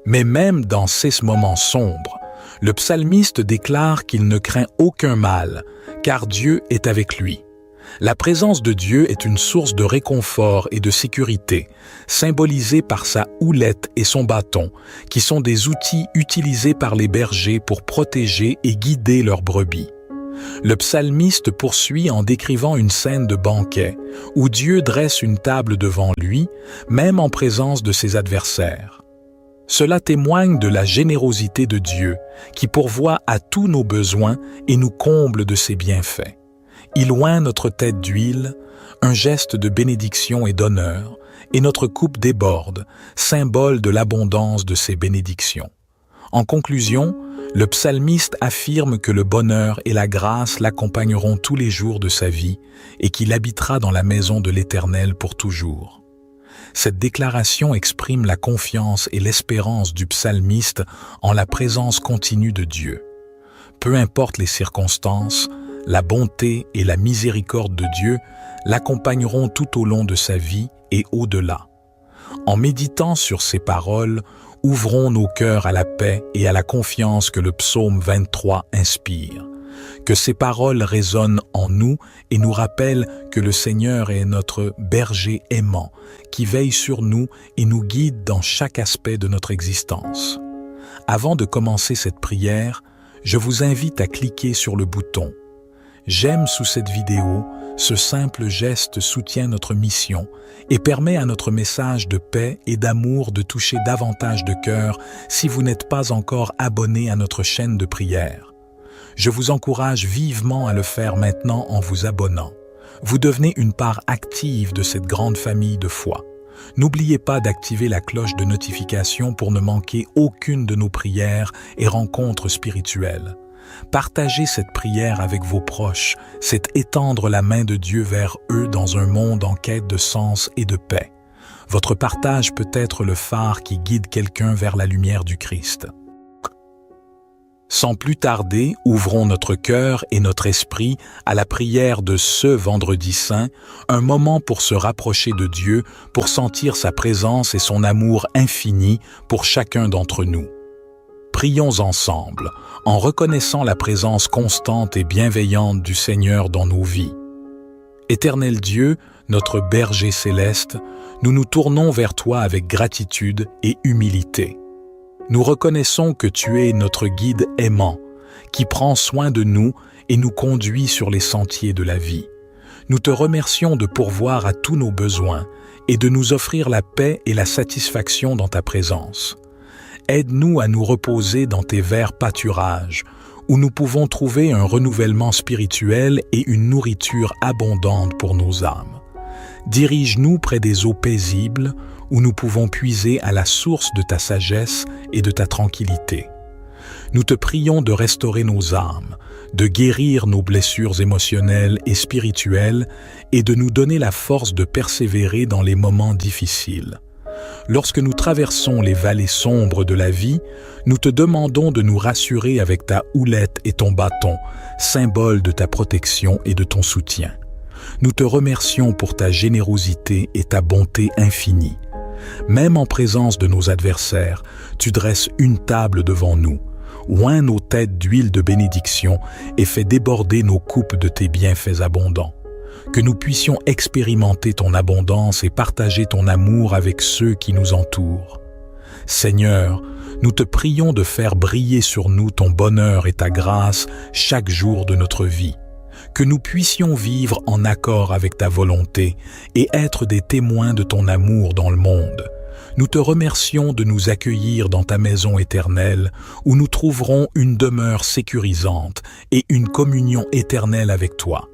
Mais même dans ces moments sombres, le psalmiste déclare qu'il ne craint aucun mal, car Dieu est avec lui. La présence de Dieu est une source de réconfort et de sécurité, symbolisée par sa houlette et son bâton, qui sont des outils utilisés par les bergers pour protéger et guider leurs brebis. Le psalmiste poursuit en décrivant une scène de banquet, où Dieu dresse une table devant lui, même en présence de ses adversaires. Cela témoigne de la générosité de Dieu, qui pourvoit à tous nos besoins et nous comble de ses bienfaits. Il oint notre tête d'huile, un geste de bénédiction et d'honneur, et notre coupe déborde, symbole de l'abondance de ses bénédictions. En conclusion, le psalmiste affirme que le bonheur et la grâce l'accompagneront tous les jours de sa vie et qu'il habitera dans la maison de l'Éternel pour toujours. Cette déclaration exprime la confiance et l'espérance du psalmiste en la présence continue de Dieu. Peu importe les circonstances, la bonté et la miséricorde de Dieu l'accompagneront tout au long de sa vie et au-delà. En méditant sur ces paroles, ouvrons nos cœurs à la paix et à la confiance que le psaume 23 inspire. Que ces paroles résonnent en nous et nous rappellent que le Seigneur est notre berger aimant, qui veille sur nous et nous guide dans chaque aspect de notre existence. Avant de commencer cette prière, je vous invite à cliquer sur le bouton « J'aime » sous cette vidéo. Ce simple geste soutient notre mission et permet à notre message de paix et d'amour de toucher davantage de cœurs si vous n'êtes pas encore abonné à notre chaîne de prière. Je vous encourage vivement à le faire maintenant en vous abonnant. Vous devenez une part active de cette grande famille de foi. N'oubliez pas d'activer la cloche de notification pour ne manquer aucune de nos prières et rencontres spirituelles. Partagez cette prière avec vos proches, c'est étendre la main de Dieu vers eux dans un monde en quête de sens et de paix. Votre partage peut être le phare qui guide quelqu'un vers la lumière du Christ. Sans plus tarder, ouvrons notre cœur et notre esprit à la prière de ce Vendredi Saint, un moment pour se rapprocher de Dieu, pour sentir sa présence et son amour infini pour chacun d'entre nous. Prions ensemble, en reconnaissant la présence constante et bienveillante du Seigneur dans nos vies. Éternel Dieu, notre berger céleste, nous nous tournons vers toi avec gratitude et humilité. Nous reconnaissons que tu es notre guide aimant, qui prend soin de nous et nous conduit sur les sentiers de la vie. Nous te remercions de pourvoir à tous nos besoins et de nous offrir la paix et la satisfaction dans ta présence. Aide-nous à nous reposer dans tes verts pâturages, où nous pouvons trouver un renouvellement spirituel et une nourriture abondante pour nos âmes. Dirige-nous près des eaux paisibles, où nous pouvons puiser à la source de ta sagesse et de ta tranquillité. Nous te prions de restaurer nos âmes, de guérir nos blessures émotionnelles et spirituelles et de nous donner la force de persévérer dans les moments difficiles. Lorsque nous traversons les vallées sombres de la vie, nous te demandons de nous rassurer avec ta houlette et ton bâton, symbole de ta protection et de ton soutien. Nous te remercions pour ta générosité et ta bonté infinie. Même en présence de nos adversaires, tu dresses une table devant nous. Oins nos têtes d'huile de bénédiction et fais déborder nos coupes de tes bienfaits abondants. Que nous puissions expérimenter ton abondance et partager ton amour avec ceux qui nous entourent. Seigneur, nous te prions de faire briller sur nous ton bonheur et ta grâce chaque jour de notre vie. Que nous puissions vivre en accord avec ta volonté et être des témoins de ton amour dans le monde. Nous te remercions de nous accueillir dans ta maison éternelle où nous trouverons une demeure sécurisante et une communion éternelle avec toi.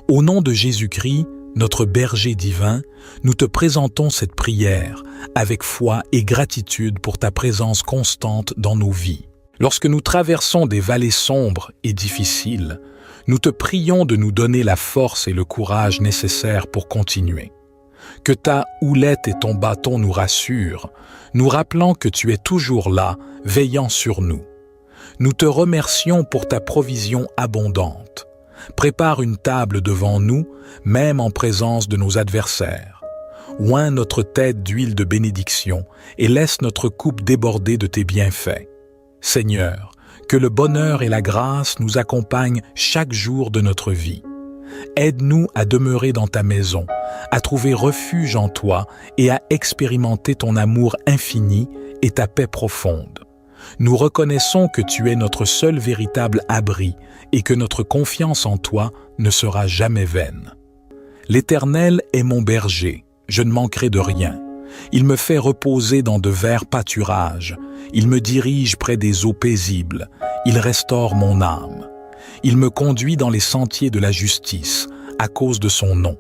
Au nom de Jésus-Christ, notre berger divin, nous te présentons cette prière avec foi et gratitude pour ta présence constante dans nos vies. Lorsque nous traversons des vallées sombres et difficiles, nous te prions de nous donner la force et le courage nécessaires pour continuer. Que ta houlette et ton bâton nous rassurent, nous rappelant que tu es toujours là, veillant sur nous. Nous te remercions pour ta provision abondante. Prépare une table devant nous, même en présence de nos adversaires. Oins notre tête d'huile de bénédiction et laisse notre coupe déborder de tes bienfaits. Seigneur, que le bonheur et la grâce nous accompagnent chaque jour de notre vie. Aide-nous à demeurer dans ta maison, à trouver refuge en toi et à expérimenter ton amour infini et ta paix profonde. Nous reconnaissons que tu es notre seul véritable abri et que notre confiance en toi ne sera jamais vaine. L'Éternel est mon berger, je ne manquerai de rien. Il me fait reposer dans de verts pâturages, il me dirige près des eaux paisibles, il restaure mon âme. Il me conduit dans les sentiers de la justice, à cause de son nom.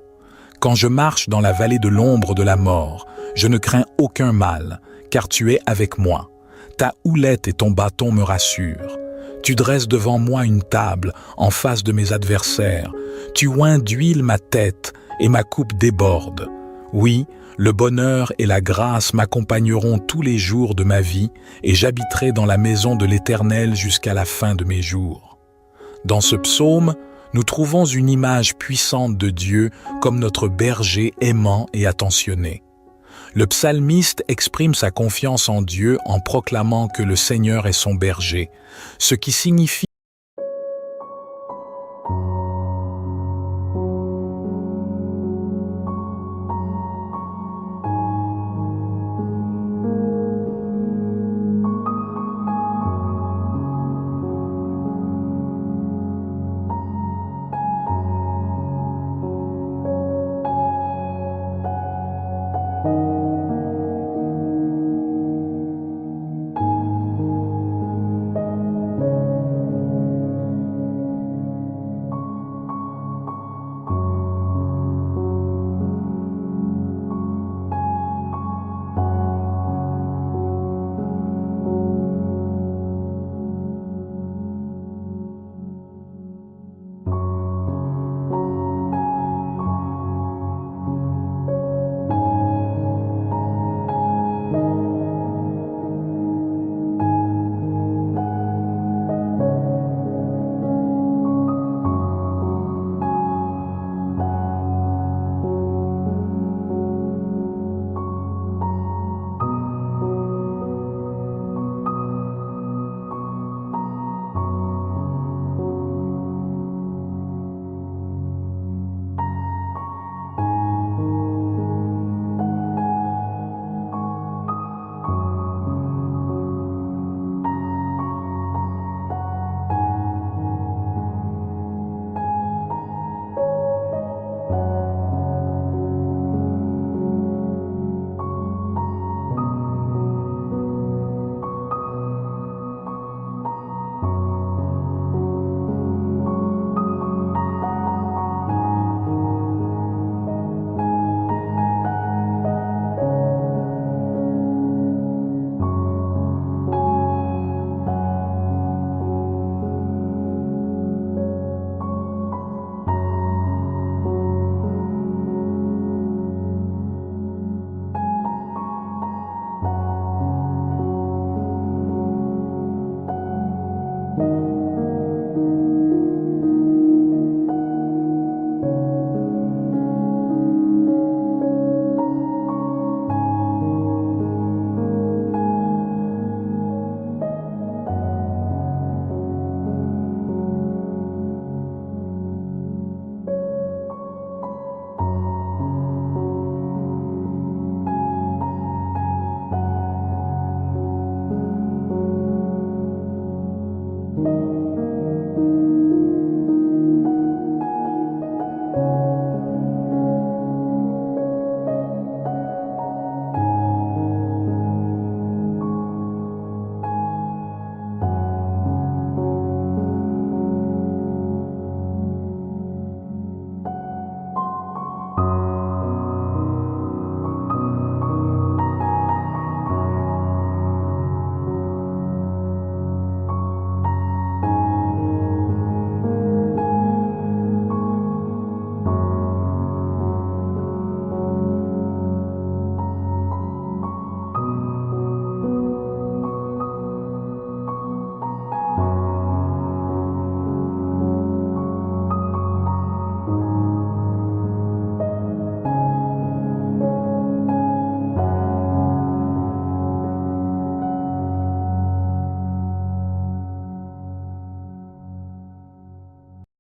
Quand je marche dans la vallée de l'ombre de la mort, je ne crains aucun mal, car tu es avec moi. Ta houlette et ton bâton me rassurent. Tu dresses devant moi une table en face de mes adversaires. Tu oins d'huile ma tête et ma coupe déborde. Oui, le bonheur et la grâce m'accompagneront tous les jours de ma vie et j'habiterai dans la maison de l'Éternel jusqu'à la fin de mes jours. Dans ce psaume, nous trouvons une image puissante de Dieu comme notre berger aimant et attentionné. Le psalmiste exprime sa confiance en Dieu en proclamant que le Seigneur est son berger, ce qui signifie